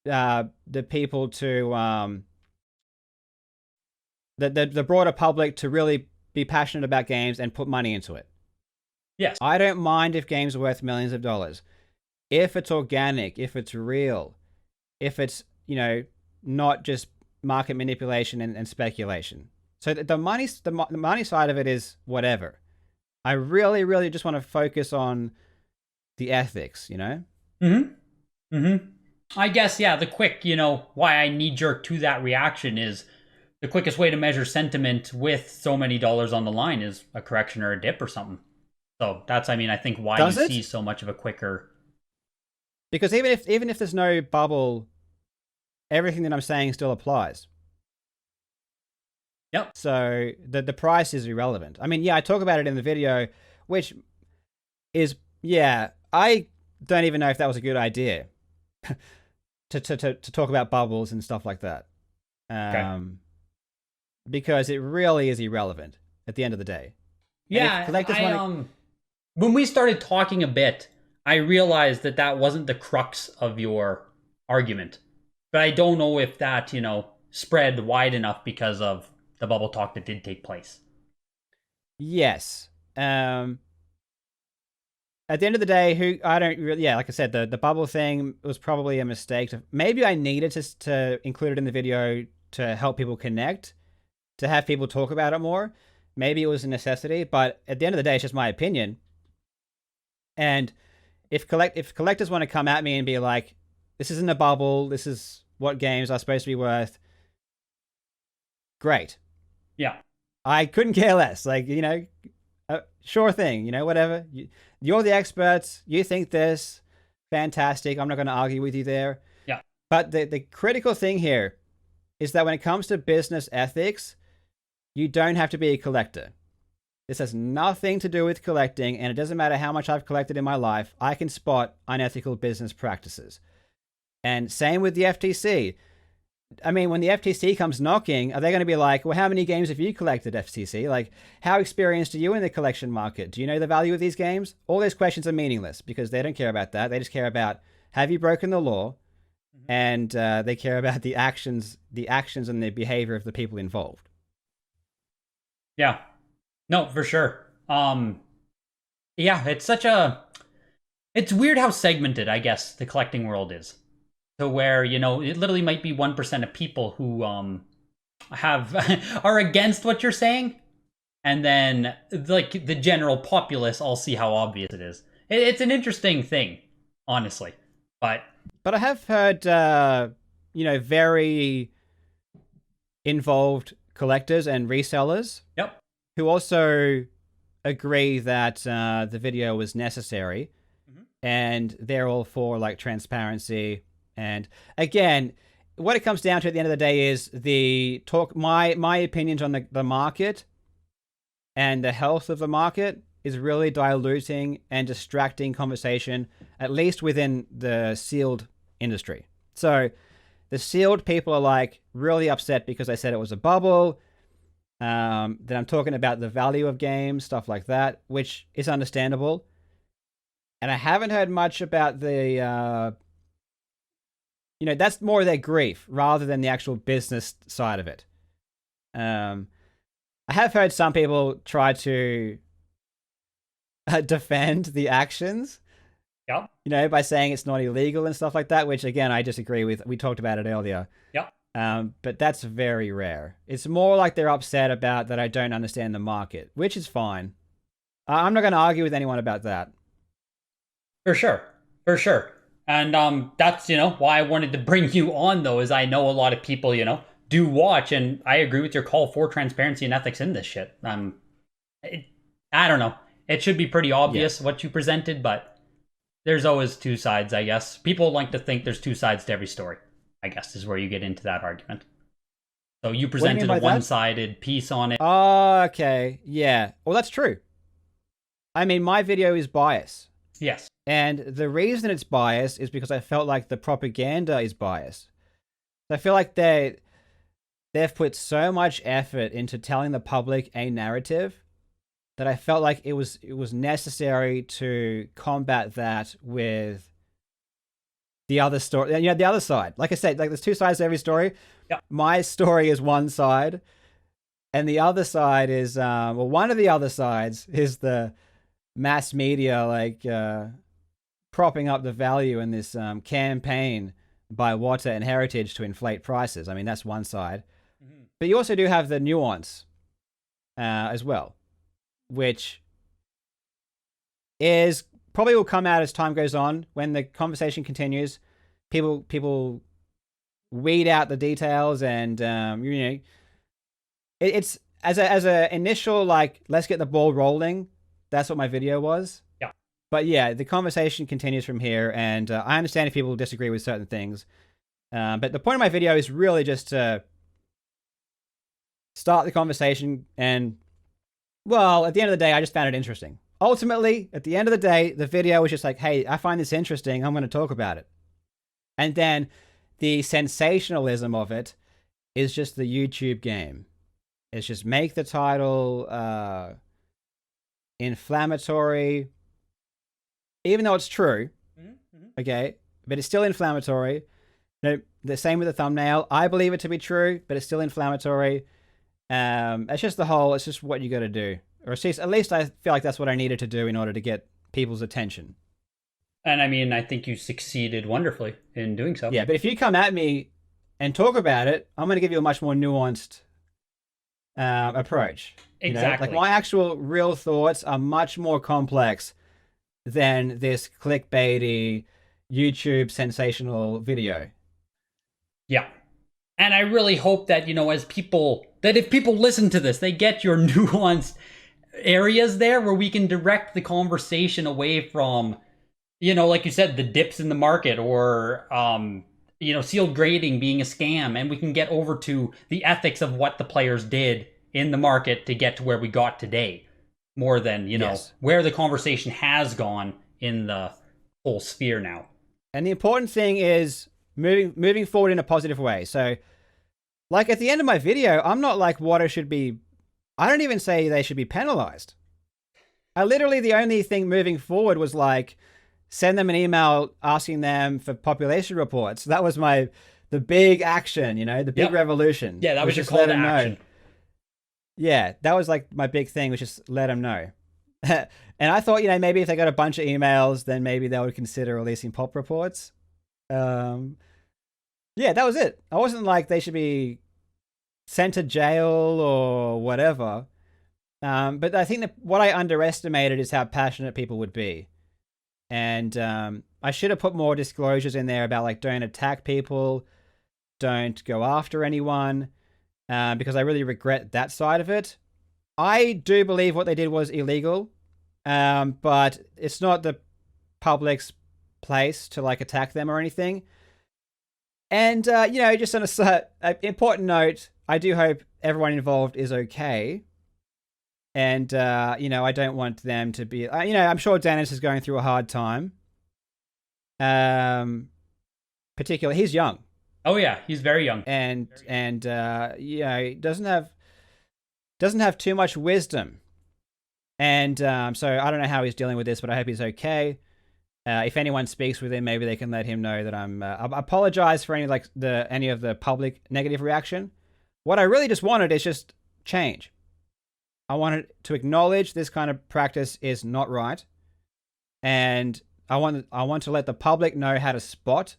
the people to the broader public to really be passionate about games and put money into it. Yes. I don't mind if games are worth millions of dollars. If it's organic, if it's real, if it's, not just market manipulation and speculation. So the money side of it is whatever. I really, really just want to focus on the ethics, I guess, yeah, the quick, why I knee jerk to that reaction is the quickest way to measure sentiment with so many dollars on the line is a correction or a dip or something. So that's, I think why Does you it? see so much of a quicker. Because even if there's no bubble, everything that I'm saying still applies. Yep. So the price is irrelevant. I mean, yeah, I talk about it in the video, which is, yeah, I don't even know if that was a good idea to talk about bubbles and stuff like that. Okay. Because it really is irrelevant at the end of the day. Yeah, when we started talking a bit, I realized that wasn't the crux of your argument. But I don't know if that, spread wide enough because of the bubble talk that did take place. Yes. At the end of the day, like I said, the bubble thing was probably a mistake. Maybe I needed to include it in the video to help people connect, to have people talk about it more. Maybe it was a necessity, but at the end of the day, it's just my opinion. And if collectors want to come at me and be like, this isn't a bubble, this is what games are supposed to be worth, great. Yeah. I couldn't care less. Like, sure thing, whatever. You're the experts. You think this. Fantastic. I'm not going to argue with you there. Yeah. But the critical thing here is that when it comes to business ethics, you don't have to be a collector. This has nothing to do with collecting, and it doesn't matter how much I've collected in my life. I can spot unethical business practices. And same with the FTC. I mean, when the FTC comes knocking, are they going to be like, well, how many games have you collected, FTC? Like, how experienced are you in the collection market? Do you know the value of these games? All those questions are meaningless because they don't care about that. They just care about, have you broken the law? And they care about the actions and the behavior of the people involved. Yeah. No, for sure. Yeah, it's weird how segmented, I guess, the collecting world is. To where, it literally might be 1% of people who are against what you're saying, and then like the general populace all see how obvious it is. It's an interesting thing, honestly. But I have heard very involved collectors and resellers. Yep. Who also agree that the video was necessary, and they're all for like transparency. And again, what it comes down to at the end of the day is my opinions on the market and the health of the market is really diluting and distracting conversation, at least within the sealed industry. So the sealed people are like really upset because I said it was a bubble. That I'm talking about the value of games, stuff like that, which is understandable. And I haven't heard much about the, that's more their grief rather than the actual business side of it. I have heard some people try to defend the actions, Yeah. by saying it's not illegal and stuff like that, which again, I disagree with. We talked about it earlier. Yeah. But that's very rare. It's more like they're upset about that I don't understand the market, which is fine. I'm not going to argue with anyone about that. For sure. For sure. And that's, why I wanted to bring you on, though, is I know a lot of people, do watch, and I agree with your call for transparency and ethics in this shit. I don't know. It should be pretty obvious what you presented, but there's always two sides, I guess. People like to think there's two sides to every story, I guess, is where you get into that argument. So you presented a one-sided piece on it. Oh, okay. Yeah. Well, that's true. I mean, my video is biased. Yes. And the reason it's biased is because I felt like the propaganda is biased. I feel like they've put so much effort into telling the public a narrative that I felt like it was necessary to combat that with the other story. The other side. Like I said, like there's two sides to every story. Yep. My story is one side, and the other side is one of the other sides is the mass media propping up the value in this campaign by WATA and Heritage to inflate prices. I mean, that's one side. Mm-hmm. But you also do have the nuance as well, which is probably will come out as time goes on. When the conversation continues, people weed out the details, and it's as a initial let's get the ball rolling. That's what my video was. Yeah. But yeah, the conversation continues from here, and I understand if people disagree with certain things. But the point of my video is really just to start the conversation, and well, at the end of the day, I just found it interesting. Ultimately, at the end of the day, the video was just like, hey, I find this interesting, I'm going to talk about it. And then the sensationalism of it is just the YouTube game. It's just make the title inflammatory, even though it's true. Mm-hmm. Okay, but it's still inflammatory. The same with the thumbnail. I believe it to be true, but it's still inflammatory. It's just it's just what you got to do, or at least I feel like that's what I needed to do in order to get people's attention. And I mean, I think you succeeded wonderfully in doing so. Yeah, but if you come at me and talk about it, I'm going to give you a much more nuanced approach. Exactly. Like my actual real thoughts are much more complex than this clickbaity YouTube sensational video. Yeah. And I really hope that, if people listen to this, they get your nuanced areas there where we can direct the conversation away from, like you said, the dips in the market or, sealed grading being a scam. And we can get over to the ethics of what the players did in the market to get to where we got today, more than, where the conversation has gone in the whole sphere now. And the important thing is moving forward in a positive way. So, like at the end of my video, I'm not like WATA should be, I don't even say they should be penalized. The only thing moving forward was send them an email asking them for population reports. That was the big action, the big revolution. Yeah, that was your call to action. Yeah, that was my big thing, was just let them know. And I thought, maybe if they got a bunch of emails, then maybe they would consider releasing pop reports. Yeah, that was it. I wasn't like they should be sent to jail or whatever. But I think that what I underestimated is how passionate people would be. And I should have put more disclosures in there about don't attack people, don't go after anyone, because I really regret that side of it. I do believe what they did was illegal, but it's not the public's place to attack them or anything. And, just on an important note, I do hope everyone involved is okay. And, I don't want them to be, I'm sure Dennis is going through a hard time. Particularly, he's young. Oh yeah, he's very young. And he doesn't have too much wisdom. And so I don't know how he's dealing with this, but I hope he's okay. If anyone speaks with him, maybe they can let him know that I apologize for any of the public negative reaction. What I really just wanted is just change. I wanted to acknowledge this kind of practice is not right, and I want to let the public know how to spot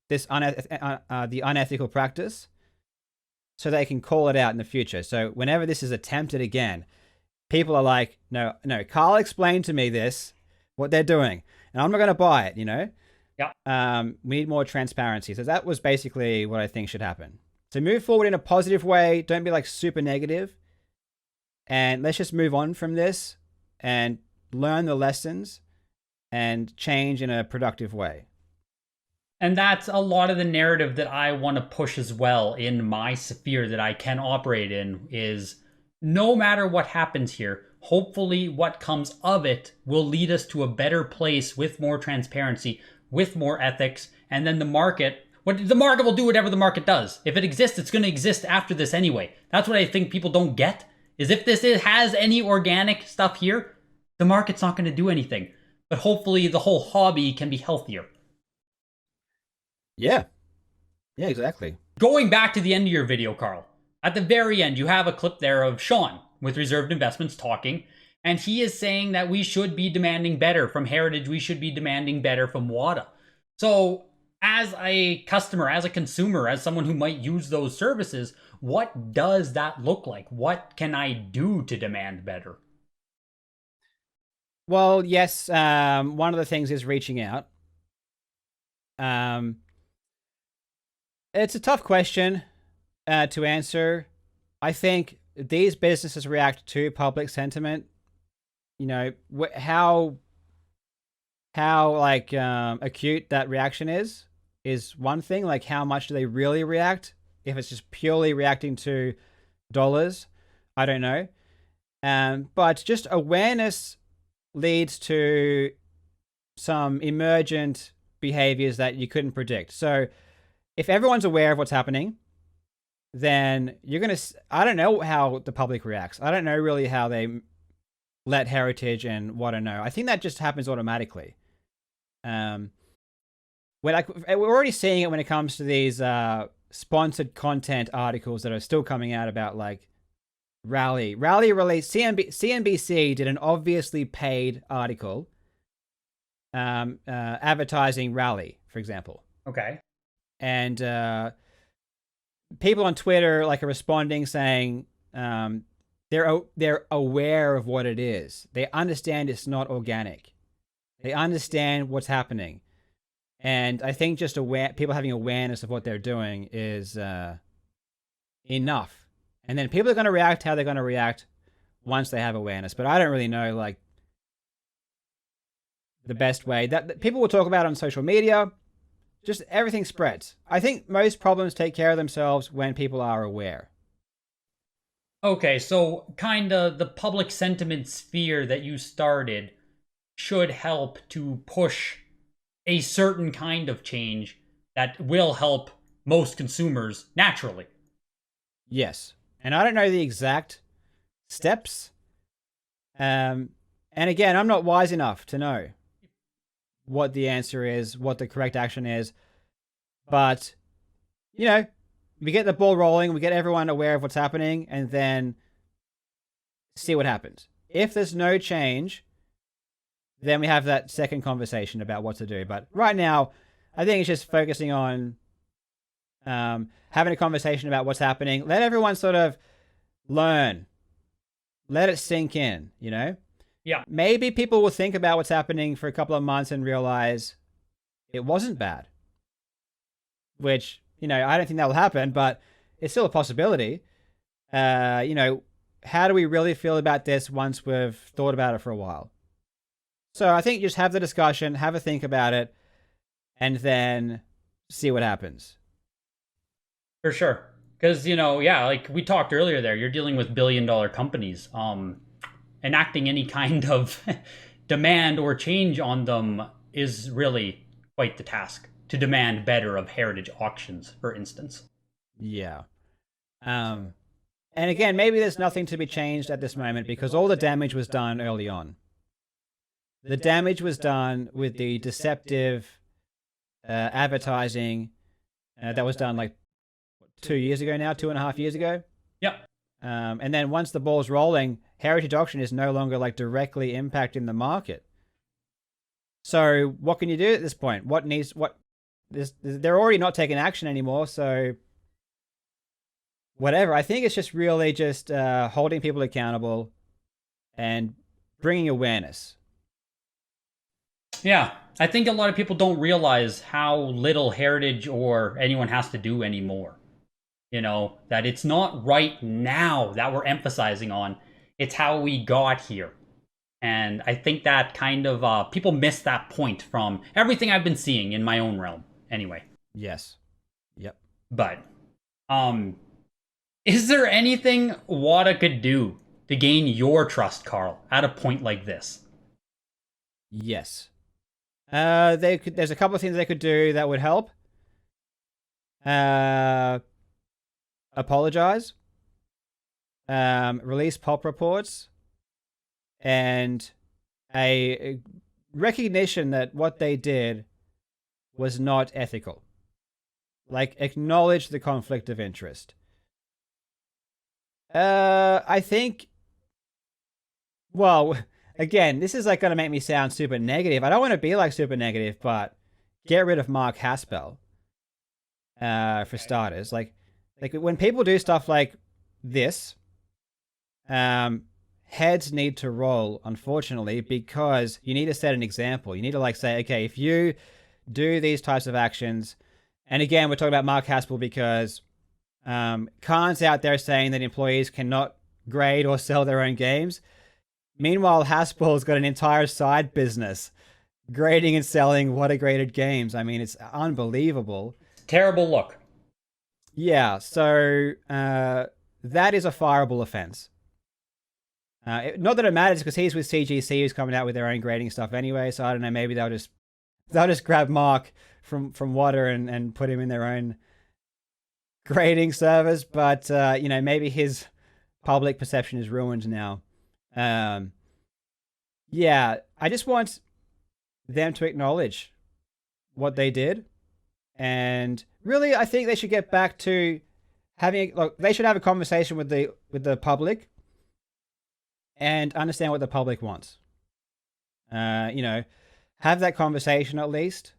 this the unethical practice, so they can call it out in the future. So whenever this is attempted again, people are like, no, Karl explained to me what they're doing, and I'm not going to buy it, Yeah. We need more transparency. So that was basically what I think should happen. So move forward in a positive way. Don't be like super negative. And let's just move on from this and learn the lessons and change in a productive way. And that's a lot of the narrative that I want to push as well in my sphere that I can operate in is no matter what happens here, hopefully what comes of it will lead us to a better place with more transparency, with more ethics, and then the market will do whatever the market does. If it exists, it's going to exist after this anyway. That's what I think people don't get, is if has any organic stuff here, the market's not going to do anything. But hopefully the whole hobby can be healthier. Yeah. Yeah, exactly. Going back to the end of your video, Karl, at the very end, you have a clip there of Sean with Reserved Investments talking, and he is saying that we should be demanding better from Heritage, we should be demanding better from WATA. So, as a customer, as a consumer, as someone who might use those services, what does that look like? What can I do to demand better? Well, yes, one of the things is reaching out. It's a tough question to answer. I think these businesses react to public sentiment. How acute that reaction is one thing. Like, how much do they really react? If it's just purely reacting to dollars, I don't know. But just awareness leads to some emergent behaviors that you couldn't predict. So if everyone's aware of what's happening, then you're going to, I don't know how the public reacts. I don't know really how they let Heritage and WATA know. I think that just happens automatically. We're already seeing it when it comes to these sponsored content articles that are still coming out about like Rally released, CNBC did an obviously paid article advertising Rally, for example. Okay. And people on Twitter are responding saying they're aware of what it is. They understand it's not organic. They understand what's happening. And I think just people having awareness of what they're doing is enough. And then people are going to react how they're going to react once they have awareness. But I don't really know the best way that people will talk about on social media. Just everything spreads. I think most problems take care of themselves when people are aware. Okay, so kind of the public sentiment sphere that you started should help to push a certain kind of change that will help most consumers naturally. Yes. And I don't know the exact steps. And again, I'm not wise enough to know what the answer is, what the correct action is. But, we get the ball rolling, we get everyone aware of what's happening, and then see what happens. If there's no change, then we have that second conversation about what to do. But right now, I think it's just focusing on having a conversation about what's happening. Let everyone sort of learn. Let it sink in, Yeah. Maybe people will think about what's happening for a couple of months and realize it wasn't bad. Which, I don't think that will happen, but it's still a possibility. How do we really feel about this once we've thought about it for a while? So I think just have the discussion, have a think about it, and then see what happens. For sure. Because, yeah, like we talked earlier there, you're dealing with billion-dollar companies. Enacting any kind of demand or change on them is really quite the task. To demand better of heritage auctions, for instance. Yeah. And again, maybe there's nothing to be changed at this moment because all the damage was done early on. The damage was done with the deceptive advertising that was done like 2 years ago now, 2.5 years ago. Yep. And then once the ball's rolling, heritage auction is no longer like directly impacting the market. So what can you do at this point? They're already not taking action anymore. So whatever. I think it's just really just holding people accountable and bringing awareness. Yeah. I think a lot of people don't realize how little heritage or anyone has to do anymore. That it's not right now that we're emphasizing on, it's how we got here. And I think that kind of people miss that point from everything I've been seeing in my own realm anyway. Yes. Yep. But is there anything WATA could do to gain your trust, Karl, at a point like this? Yes. There's a couple of things they could do that would help. Apologize. Release pop reports. And a recognition that what they did was not ethical. Like, acknowledge the conflict of interest. I think, well, again, this is like going to make me sound super negative. I don't want to be like super negative, but get rid of Mark Haspel, for starters. Like when people do stuff like this, heads need to roll, unfortunately, because you need to set an example. You need to like say, okay, if you do these types of actions, and again, we're talking about Mark Haspel because Khan's out there saying that employees cannot grade or sell their own games. Meanwhile, Haspel's got an entire side business grading and selling WATA graded games. I mean, it's unbelievable. Terrible look. Yeah, so that is a fireable offense. Not that it matters because he's with CGC, who's coming out with their own grading stuff anyway. So I don't know. Maybe they'll just grab Mark from WATA and put him in their own grading service. But maybe his public perception is ruined now. Yeah, I just want them to acknowledge what they did, and really, I think they should get back to they should have a conversation with the public and understand what the public wants. Have that conversation at least.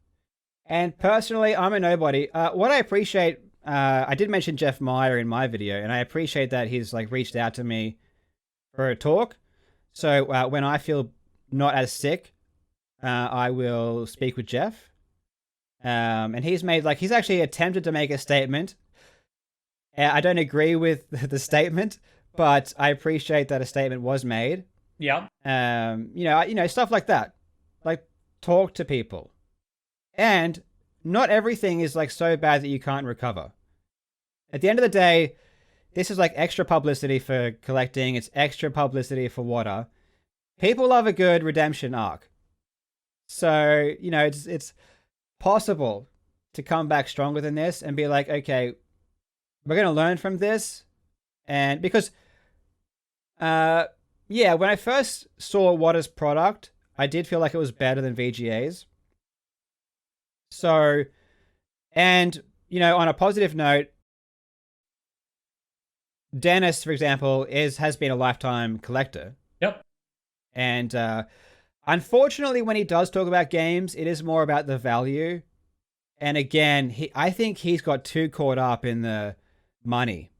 And personally, I'm a nobody. What I appreciate, I did mention Jeff Meyer in my video, and I appreciate that he's like reached out to me for a talk. So when I feel not as sick, I will speak with Jeff. And he's actually attempted to make a statement. I don't agree with the statement, but I appreciate that a statement was made. Yeah. Stuff like that. Like, talk to people. And not everything is like so bad that you can't recover. At the end of the day, this is like extra publicity for collecting. It's extra publicity for WATA. People love a good redemption arc. So, it's possible to come back stronger than this and be like, okay, we're going to learn from this. And because, when I first saw WATA's product, I did feel like it was better than VGA's. So, and, on a positive note, Dennis, for example, has been a lifetime collector. Yep. And unfortunately, when he does talk about games, it is more about the value. And again, I think he's got too caught up in the money.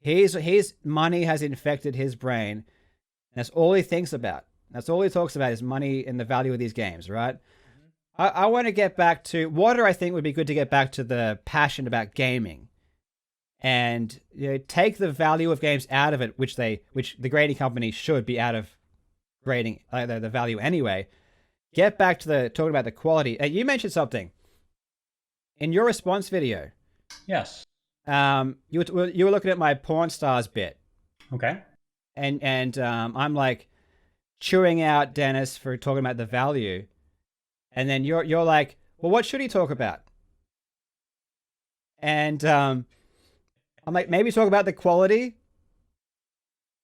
His money has infected his brain. That's all he thinks about. That's all he talks about is money and the value of these games, right? Mm-hmm. I want to get back to WATA. I think would be good to get back to the passion about gaming, and take the value of games out of it, which the grading company should be out of grading the value anyway. Get back to talking about the quality. You mentioned something in your response video. Yes. You were looking at my porn stars bit, Okay. and I'm like chewing out Dennis for talking about the value, and then you're like, well, what should he talk about? And I'm like, maybe talk about the quality,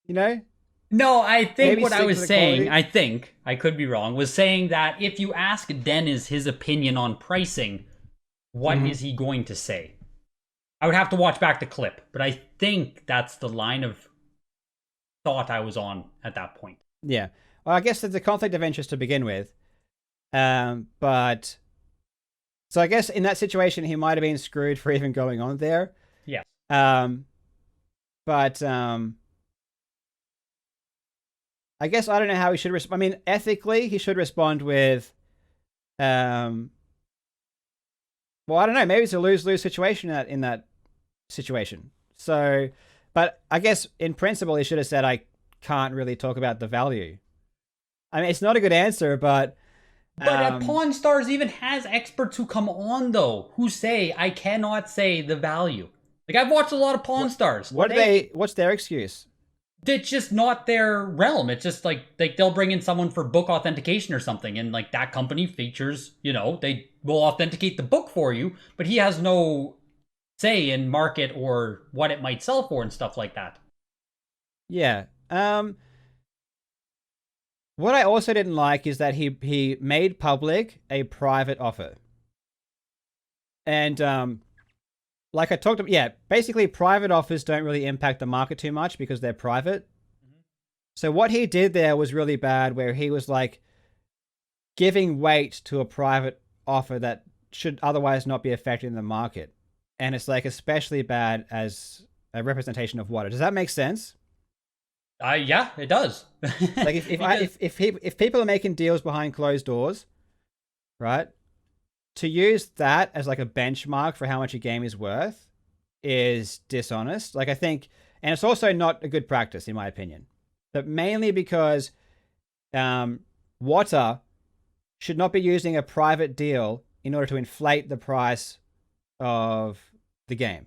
you know, No, I think maybe what I stick to was the saying, quality. I think, I could be wrong, was saying that if you ask Dennis his opinion on pricing, what Hmm. is he going to say? I would have to watch back the clip, but I think that's the line of thought I was on at that point. Yeah. Well, I guess there's a conflict of interest to begin with. But so I guess in that situation, he might have been screwed for even going on there. Yes. Um, but I guess I don't know how he should respond. I mean, ethically, he should respond with, um, well, I don't know. Maybe it's a lose-lose situation in that situation. So, but I guess in principle, he should have said, "I can't really talk about the value." I mean, it's not a good answer, but But um, Pawn Stars even has experts who come on though, who say I cannot say the value. Like I've watched a lot of Pawn what Stars. what do they? What's their excuse? It's just not their realm. It's just like they'll bring in someone for book authentication or something, and like that company features, they will authenticate the book for you, but he has no say in market or what it might sell for and stuff like that. Yeah. What I also didn't like is that he made public a private offer, and like I talked about, yeah, basically private offers don't really impact the market too much because they're private. So what he did there was really bad, where he was like giving weight to a private offer that should otherwise not be affecting the market, and it's like especially bad as a representation of WATA. Does that make sense? Yeah, it does. Like Because if people are making deals behind closed doors, right? To use that as like a benchmark for how much a game is worth is dishonest. Like I think, and it's also not a good practice in my opinion. But mainly because um, WATA should not be using a private deal in order to inflate the price of the game,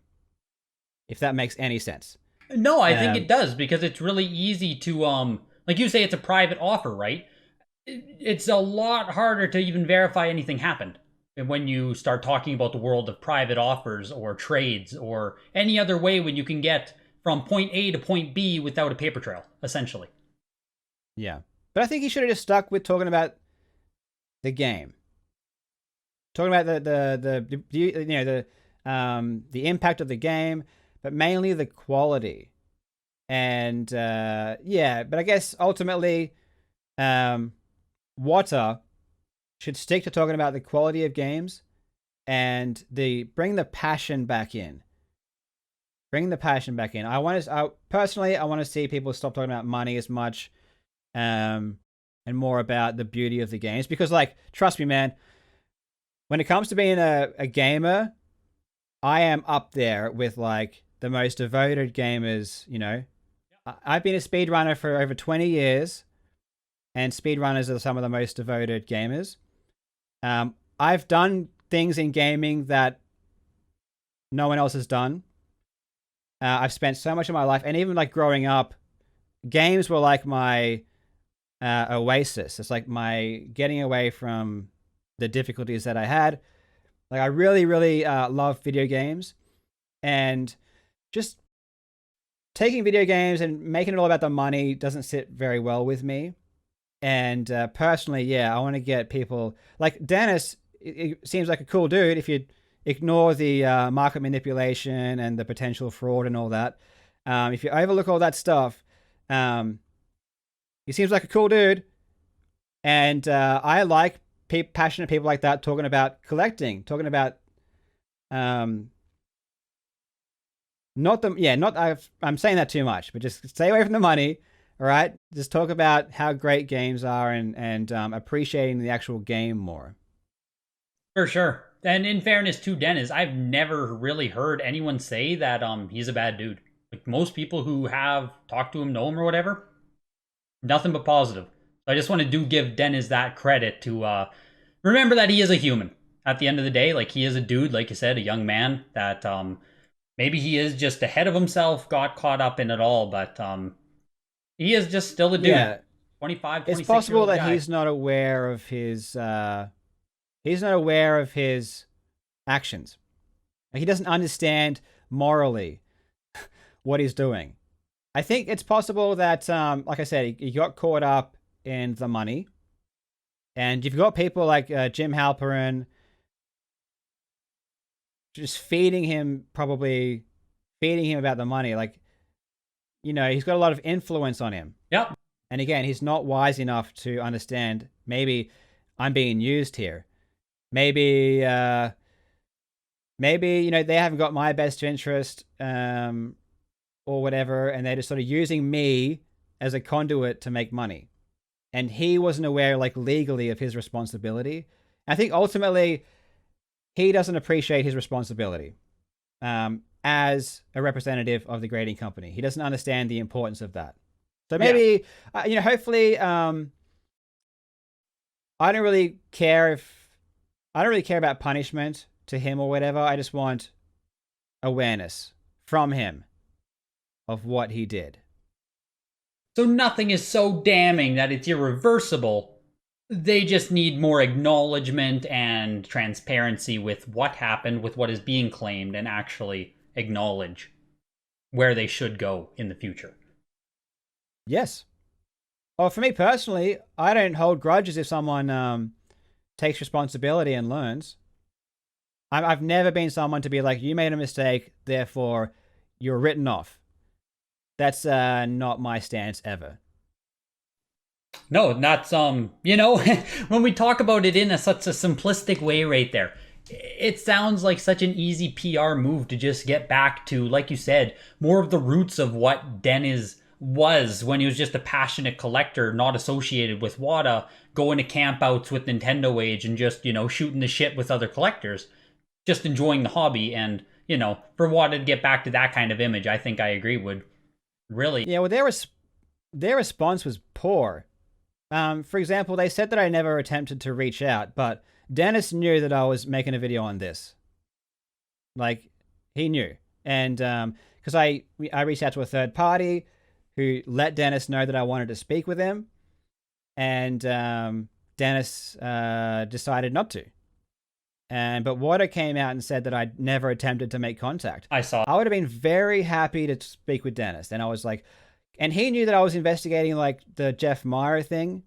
if that makes any sense. no, I think it Um, does because it's really easy to like you say it's a private offer, right? It's a lot harder to even verify anything happened. And when you start talking about the world of private offers or trades or any other way when you can get from point A to point B without a paper trail, essentially. yeah, but I think he should have just stuck with talking about the game, talking about the you know the impact of the game, but mainly the quality. And yeah, but I guess ultimately, um, WATA should stick to talking about the quality of games and the bring the passion back in. Bring the passion back in. Personally, I want to see people stop talking about money as much, um, and more about the beauty of the games. Because, like, trust me, man, when it comes to being a gamer, I am up there with like the most devoted gamers. I've been a speedrunner for over 20 years, and speedrunners are some of the most devoted gamers. I've done things in gaming that no one else has done. I've spent so much of my life, and even like growing up, games were like my oasis. It's like my getting away from the difficulties that I had. Like I really, really love video games, and just taking video games and making it all about the money doesn't sit very well with me. And personally, yeah, I want to get people like Dennis. It seems like a cool dude if you ignore the market manipulation and the potential fraud and all that. If you overlook all that stuff, um, he seems like a cool dude. And I like passionate people like that talking about collecting, talking about um, not the yeah, not I'm saying that too much, but just stay away from the money. All right, just talk about how great games are and appreciating the actual game more. For sure. And in fairness to Dennis, I've never really heard anyone say that he's a bad dude. Like most people who have talked to him, know him or whatever, nothing but positive. So I just want to give Dennis that credit to remember that he is a human. At the end of the day, like he is a dude, like you said, a young man that Maybe he is just ahead of himself, got caught up in it all, but he is just still a dude. Yeah, 25, it's 26 year possible old that guy. he's not aware of his actions. He doesn't understand morally what he's doing. I think it's possible that, like I said, he got caught up in the money, and you've got people like Jim Halperin just probably feeding him about the money. Like, he's got a lot of influence on him. Yep. And again, he's not wise enough to understand maybe I'm being used here. Maybe, they haven't got my best interest, or whatever, and they're just sort of using me as a conduit to make money. And he wasn't aware, like, legally of his responsibility. I think ultimately he doesn't appreciate his responsibility, as a representative of the grading company. He doesn't understand the importance of that. So Yeah. maybe, hopefully, I don't really care about punishment to him or whatever. I just want awareness from him of what he did. So nothing is so damning that it's irreversible. They just need more acknowledgement and transparency with what happened, with what is being claimed, and actually acknowledge where they should go in the future. Yes. Well, for me personally, I don't hold grudges if someone takes responsibility and learns. I've never been someone to be like, you made a mistake, therefore you're written off. That's not my stance ever. No, that's when we talk about it in such a simplistic way right there, it sounds like such an easy PR move to just get back to, like you said, more of the roots of what Dennis was when he was just a passionate collector, not associated with WATA, going to campouts with Nintendo Age and just, shooting the shit with other collectors, just enjoying the hobby. And, for WATA to get back to that kind of image, I think I agree would really. Yeah, well, their response was poor. For example, they said that I never attempted to reach out, but Dennis knew that I was making a video on this. Like, he knew. And because I reached out to a third party who let Dennis know that I wanted to speak with him, and Dennis decided not to. But WATA came out and said that I'd never attempted to make contact. I saw. I would have been very happy to speak with Dennis. And I was like, and he knew that I was investigating like the Jeff Meyer thing.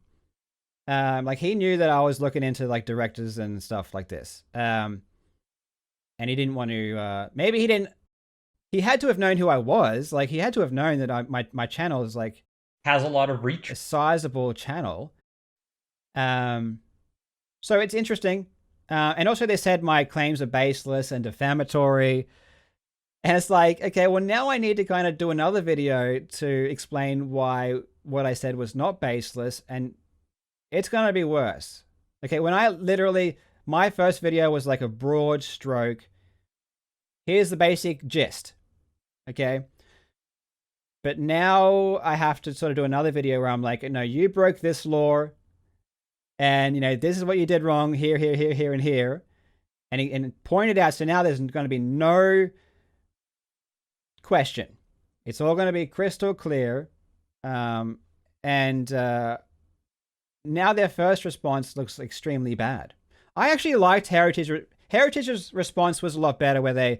Like he knew that I was looking into like directors and stuff like this. And he didn't want to. Maybe he didn't. He had to have known who I was. Like he had to have known that my channel is like Has a lot of reach. a sizable channel. So it's interesting. And also they said my claims are baseless and defamatory. And it's like, okay, well, now I need to kind of do another video to explain why what I said was not baseless, and it's going to be worse. Okay, my first video was like a broad stroke. Here's the basic gist. Okay. But now I have to sort of do another video where I'm like, no, you broke this law, and, this is what you did wrong here, here, here, here, and here. And pointed out, so now there's going to be no question. It's all going to be crystal clear. And now their first response looks extremely bad. I actually liked Heritage. Heritage's response was a lot better, where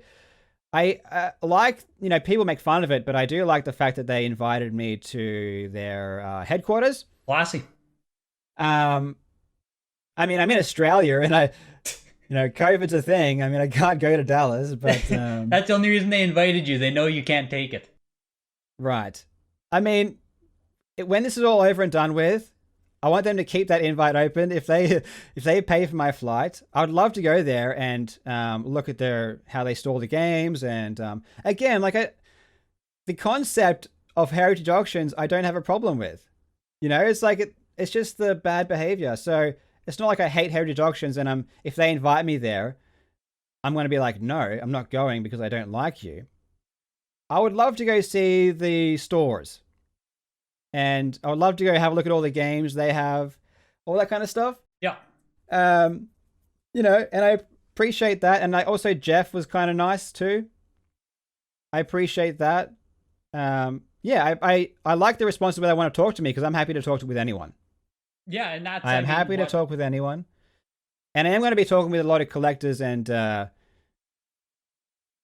I like, people make fun of it, but I do like the fact that they invited me to their headquarters. Classy. I mean, I'm in Australia, and COVID's a thing. I mean, I can't go to Dallas, but That's the only reason they invited you. They know you can't take it. right. I mean, when this is all over and done with, I want them to keep that invite open. If they pay for my flight, I would love to go there and look at how they store the games. And again, the concept of heritage auctions, I don't have a problem with. It's like it's just the bad behavior. So it's not like I hate heritage auctions, and if they invite me there, I'm going to be like, no, I'm not going because I don't like you. I would love to go see the stores, and I would love to go have a look at all the games they have, all that kind of stuff. Yeah. And I appreciate that. And Jeff was kind of nice too. I appreciate that. Yeah, I like the response when they want to talk to me because I'm happy to talk with anyone. Yeah, and that's I am happy to talk with anyone. And I am going to be talking with a lot of collectors and,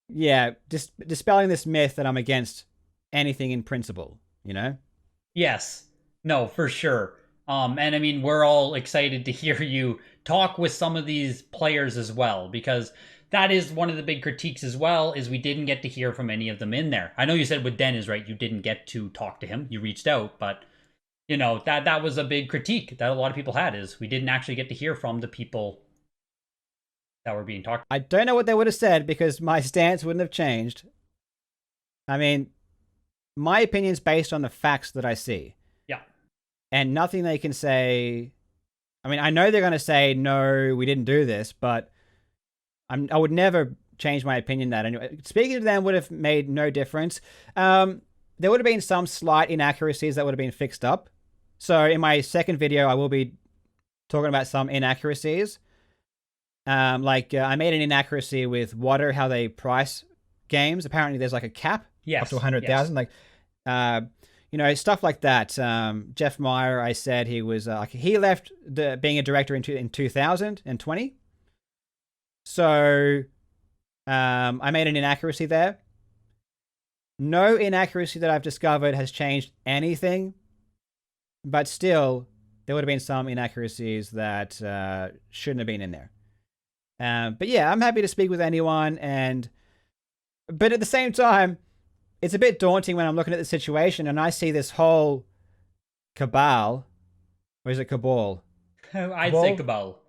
yeah, just dispelling this myth that I'm against anything in principle, you know? Yes. No, for sure. And I mean, we're all excited to hear you talk with some of these players as well, because that is one of the big critiques as well, is we didn't get to hear from any of them in there. I know you said with Dennis, right, you didn't get to talk to him. You reached out, but you know, that was a big critique that a lot of people had, is we didn't actually get to hear from the people that were being talked. I don't know what they would have said because my stance wouldn't have changed. I mean, my opinion's based on the facts that I see. Yeah. And nothing they can say. I mean, I know they're going to say, no, we didn't do this, but I would never change my opinion that anyway. Speaking to them would have made no difference. There would have been some slight inaccuracies that would have been fixed up. So in my second video, I will be talking about some inaccuracies. I made an inaccuracy with WATA, how they price games. Apparently, there's like a cap up to 100,000. Yes. Like, stuff like that. Jeff Meyer, I said he was he left being a director in 2020. So I made an inaccuracy there. No inaccuracy that I've discovered has changed anything, but still, there would have been some inaccuracies that shouldn't have been in there. But yeah, I'm happy to speak with anyone, but at the same time, it's a bit daunting when I'm looking at the situation and I see this whole cabal, or is it cabal? I'd say cabal.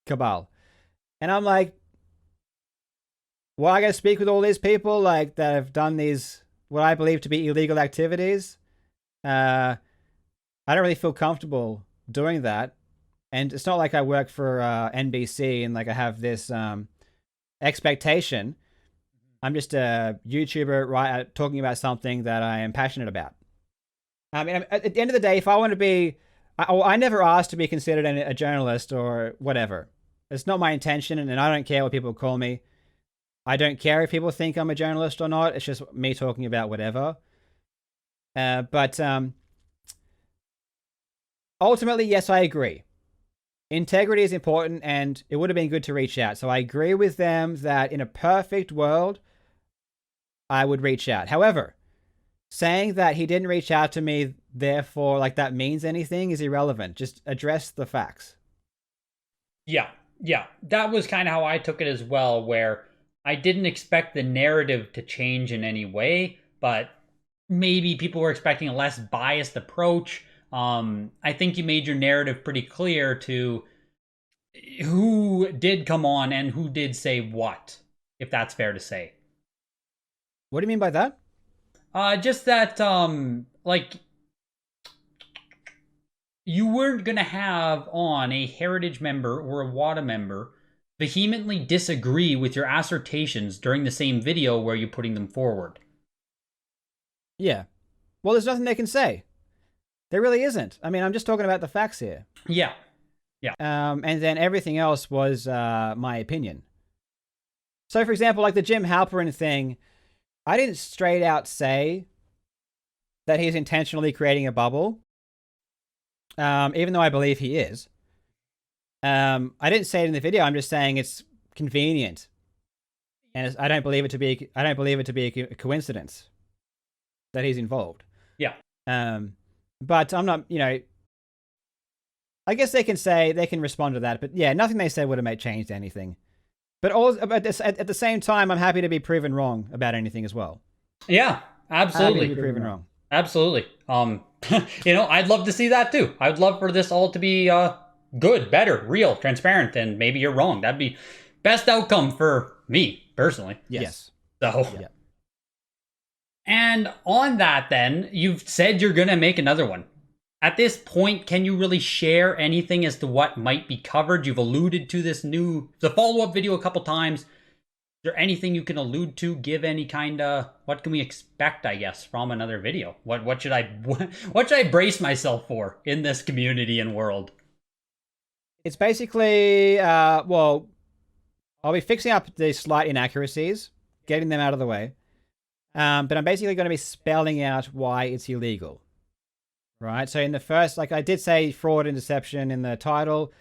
Cabal. And I'm like, well, I gotta speak with all these people like that have done these, what I believe to be illegal activities. I don't really feel comfortable doing that. And it's not like I work for NBC and like I have this expectation. I'm just a YouTuber talking about something that I am passionate about. I mean, at the end of the day, if I want to be, I never asked to be considered a journalist or whatever. It's not my intention, and I don't care what people call me. I don't care if people think I'm a journalist or not. It's just me talking about whatever. But ultimately, yes, I agree. Integrity is important, and it would have been good to reach out. So I agree with them that in a perfect world, I would reach out. However, saying that he didn't reach out to me, therefore, like that means anything is irrelevant. Just address the facts. Yeah. That was kind of how I took it as well, where I didn't expect the narrative to change in any way, but maybe people were expecting a less biased approach. I think you made your narrative pretty clear to who did come on and who did say what, if that's fair to say. What do you mean by that? Just that, like, you weren't going to have on a Heritage member or a WATA member vehemently disagree with your assertions during the same video where you're putting them forward. Yeah. Well, there's nothing they can say. There really isn't. I mean, I'm just talking about the facts here. Yeah. And then everything else was my opinion. So, for example, like the Jim Halperin thing, I didn't straight out say that he's intentionally creating a bubble, even though I believe he is. I didn't say it in the video. I'm just saying it's convenient, and I don't believe it to be. I don't believe it to be a coincidence that he's involved. Yeah. But I'm not. I guess they can respond to that. But yeah, nothing they said would have changed anything. But at the same time, I'm happy to be proven wrong about anything as well. Yeah, absolutely. Happy to be proven wrong. Absolutely. I'd love to see that too. I'd love for this all to be good, better, real, transparent, and maybe you're wrong. That'd be best outcome for me personally. Yes. So. Yeah. And on that, then, you've said you're going to make another one. At this point, can you really share anything as to what might be covered? You've alluded to the follow-up video a couple times. Is there anything you can allude to? Give any kind of, what can we expect, I guess, from another video? What should I brace myself for in this community and world? It's basically, I'll be fixing up the slight inaccuracies, getting them out of the way. But I'm basically going to be spelling out why it's illegal, right? So in the first, like I did say fraud and deception in the title,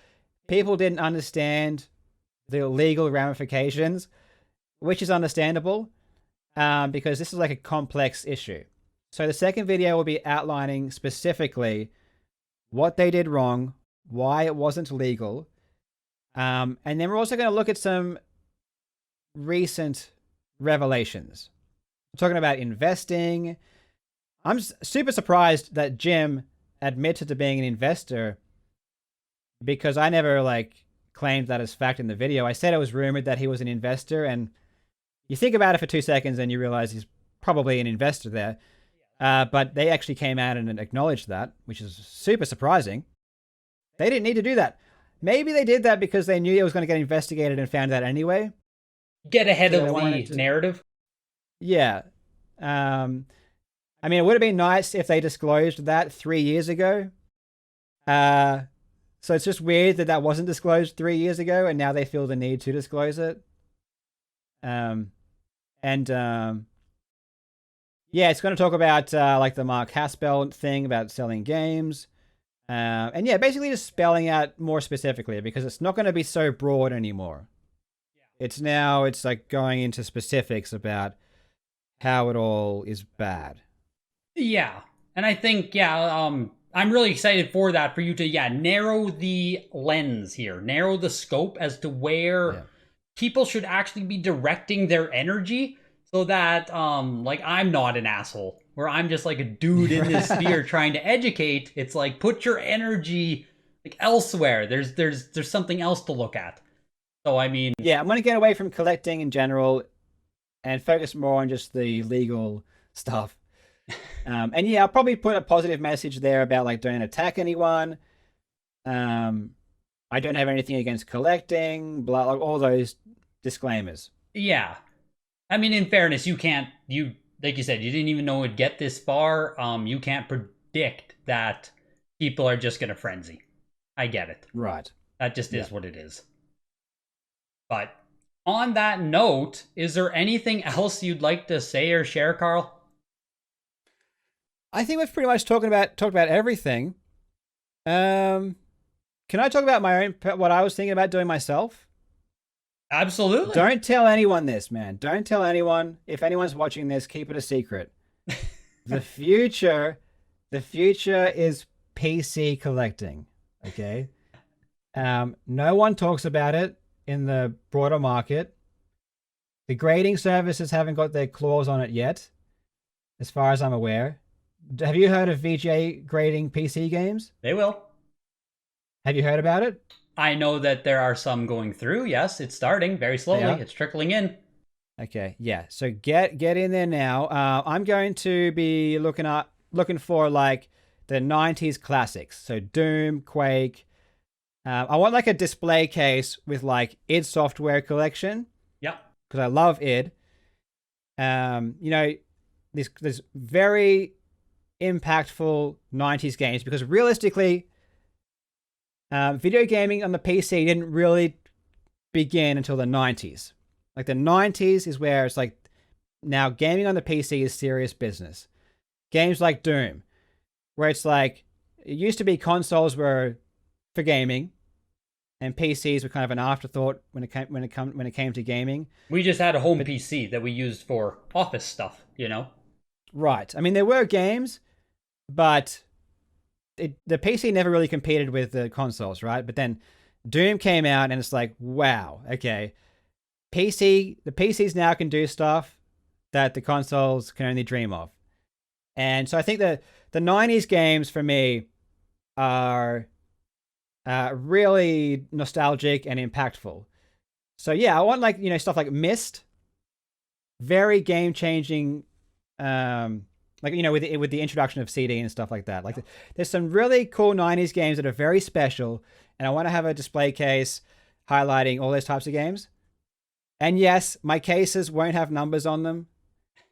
people didn't understand the legal ramifications, which is understandable because this is like a complex issue. So the second video will be outlining specifically what they did wrong, why it wasn't legal, and then we're also going to look at some recent revelations. We're talking about investing. I'm super surprised that Jim admitted to being an investor because I never like claimed that as fact in the video. I said it was rumored that he was an investor, and you think about it for 2 seconds and you realize he's probably an investor there. But they actually came out and acknowledged that, which is super surprising. They didn't need to do that. Maybe they did that because they knew it was going to get investigated and found out anyway. Get ahead So of they the narrative. Yeah. I mean, it would have been nice if they disclosed that 3 years ago. So it's just weird that that wasn't disclosed 3 years ago, and now they feel the need to disclose it. Yeah, it's going to talk about like the Mark Haspel thing about selling games. And yeah, basically just spelling out more specifically because it's not going to be so broad anymore. It's like going into specifics about how it all is bad. Yeah. And I think, I'm really excited for that, for you to, narrow the lens here, narrow the scope as to where people should actually be directing their energy so that, like, I'm not an asshole where I'm just like a dude in this sphere trying to educate. It's like, put your energy like elsewhere. There's something else to look at. So, I mean, yeah, I'm going to get away from collecting in general and focus more on just the legal stuff. And yeah, I'll probably put a positive message there about like don't attack anyone. I don't have anything against collecting, blah, like all those disclaimers. Yeah. I mean, in fairness, you like you said, you didn't even know it'd get this far. You can't predict that people are just going to frenzy. I get it. Right. That just is what it is. But on that note, is there anything else you'd like to say or share, Karl? I think we've pretty much talked about everything. Can I talk about my own, what I was thinking about doing myself? Absolutely. Don't tell anyone this, man. Don't tell anyone. If anyone's watching this, keep it a secret. The future is PC collecting. Okay. No one talks about it in the broader market. The grading services haven't got their claws on it yet, as far as I'm aware. Have you heard of VGA grading PC games? They will. Have you heard about it? I know that there are some going through. Yes, it's starting very slowly. It's trickling in. Okay, yeah. So get in there now. I'm going to be looking for like the 90s classics. So Doom, Quake. I want like a display case with like id Software collection. Yeah. Because I love id. You know, this very impactful 90s games because realistically, video gaming on the PC didn't really begin until the 90s. Like the 90s is where it's like now gaming on the PC is serious business. Games like Doom, where it's like it used to be consoles were for gaming and PCs were kind of an afterthought when it came to gaming. We just had a home PC that we used for office stuff, you know. Right. I mean, there were games, but the PC never really competed with the consoles, right? But then Doom came out and it's like, wow, okay. The PCs now can do stuff that the consoles can only dream of. And so I think the 90s games for me are really nostalgic and impactful. So yeah, I want like, you know, stuff like Myst, very game-changing, like, you know, with the introduction of CD and stuff like that. Like, there's some really cool 90s games that are very special, and I want to have a display case highlighting all those types of games. And yes, my cases won't have numbers on them.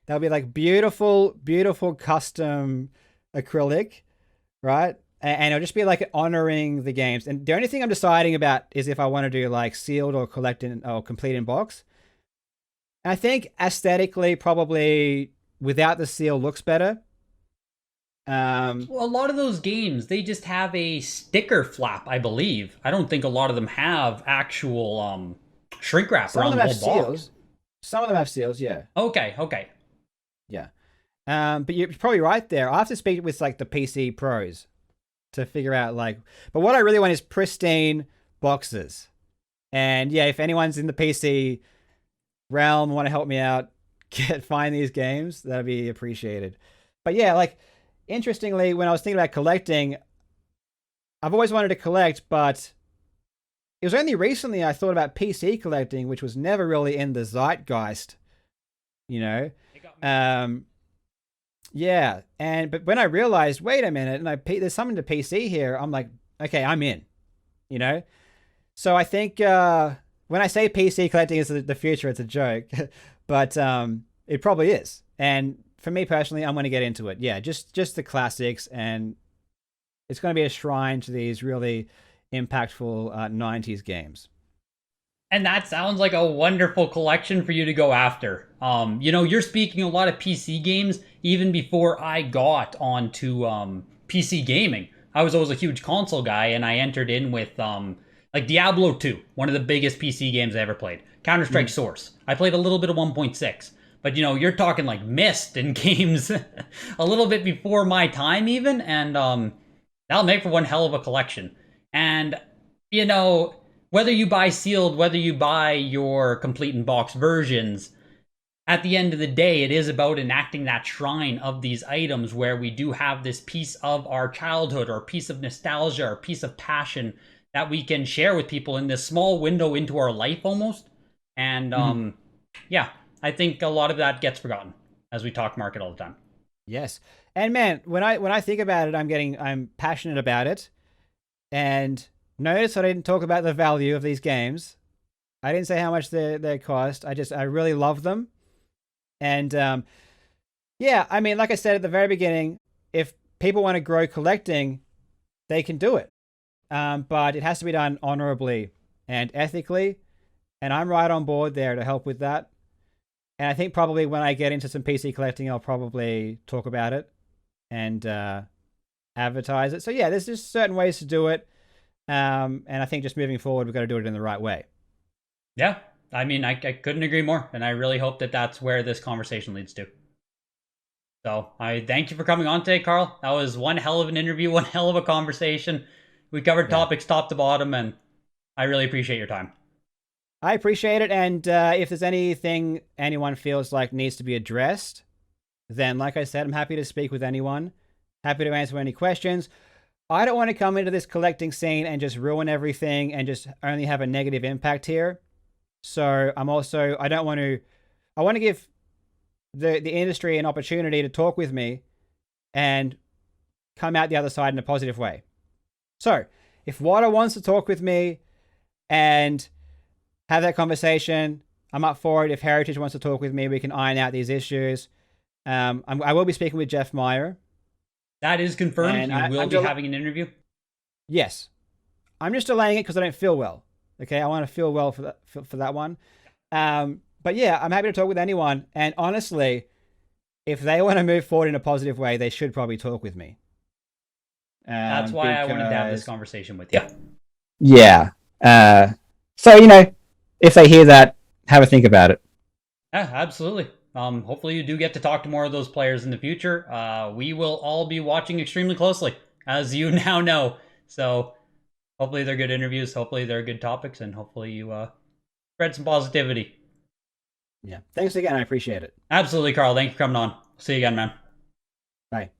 They'll be like beautiful, beautiful custom acrylic, right? And it'll just be like honoring the games. And the only thing I'm deciding about is if I want to do like sealed or complete in box. And I think aesthetically, probably without the seal looks better. Well, a lot of those games, they just have a sticker flap, I believe. I don't think a lot of them have actual shrink wrap Some of around them the have whole box. seals. Some of them have seals, yeah. Okay, okay. Yeah. But you're probably right there. I have to speak with like the PC pros to figure out like, but what I really want is pristine boxes. And yeah, if anyone's in the PC realm want to help me out, find these games, that'd be appreciated. But yeah, like interestingly, when I was thinking about collecting, I've always wanted to collect, but it was only recently I thought about PC collecting, which was never really in the zeitgeist, you know. It got me. Um, yeah, but when I realized, wait a minute, and there's something to PC here, I'm like, okay, I'm in, you know. So I think when I say PC collecting is the future, it's a joke, but it probably is. And for me personally, I'm going to get into it. Yeah, just the classics, and it's going to be a shrine to these really impactful 90s games. And that sounds like a wonderful collection for you to go after. You're speaking a lot of PC games even before I got onto PC gaming. I was always a huge console guy, and I entered in with like Diablo 2, one of the biggest PC games I ever played. Counter-Strike Source. I played a little bit of 1.6. But you're talking like Myst and games a little bit before my time even, and that'll make for one hell of a collection. And you know, whether you buy sealed, whether you buy your complete in box versions, at the end of the day, it is about enacting that shrine of these items where we do have this piece of our childhood or piece of nostalgia or piece of passion that we can share with people in this small window into our life almost. And yeah, I think a lot of that gets forgotten as we talk market all the time. Yes, and man, when I think about it, I'm passionate about it, and notice I didn't talk about the value of these games. I didn't say how much they cost. I really love them, and yeah, I mean, like I said at the very beginning, if people want to grow collecting, they can do it, but it has to be done honorably and ethically, and I'm right on board there to help with that. And I think probably when I get into some PC collecting, I'll probably talk about it and advertise it. So yeah, there's just certain ways to do it. And I think just moving forward, we've got to do it in the right way. Yeah, I mean, I couldn't agree more. And I really hope that that's where this conversation leads to. So I thank you for coming on today, Karl. That was one hell of an interview, one hell of a conversation. We covered Yeah. topics top to bottom, and I really appreciate your time. I appreciate it. And if there's anything anyone feels like needs to be addressed, then like I said, I'm happy to speak with anyone. Happy to answer any questions. I don't want to come into this collecting scene and just ruin everything and just only have a negative impact here. So I want to give the industry an opportunity to talk with me and come out the other side in a positive way. So if WATA wants to talk with me and have that conversation, I'm up for it. If Heritage wants to talk with me, we can iron out these issues. I will be speaking with Jeff Meyer. That is confirmed. And You will be having an interview. Yes. I'm just delaying it because I don't feel well. Okay, I want to feel well for that one. But yeah, I'm happy to talk with anyone. And honestly, if they want to move forward in a positive way, they should probably talk with me. That's why I wanted to have this conversation with you. Yeah. So, if they hear that, have a think about it. Yeah, absolutely. Hopefully you do get to talk to more of those players in the future. We will all be watching extremely closely, as you now know. So hopefully they're good interviews. Hopefully they're good topics, and hopefully you spread some positivity. Yeah. Thanks again. I appreciate it. Absolutely, Karl. Thank you for coming on. See you again, man. Bye.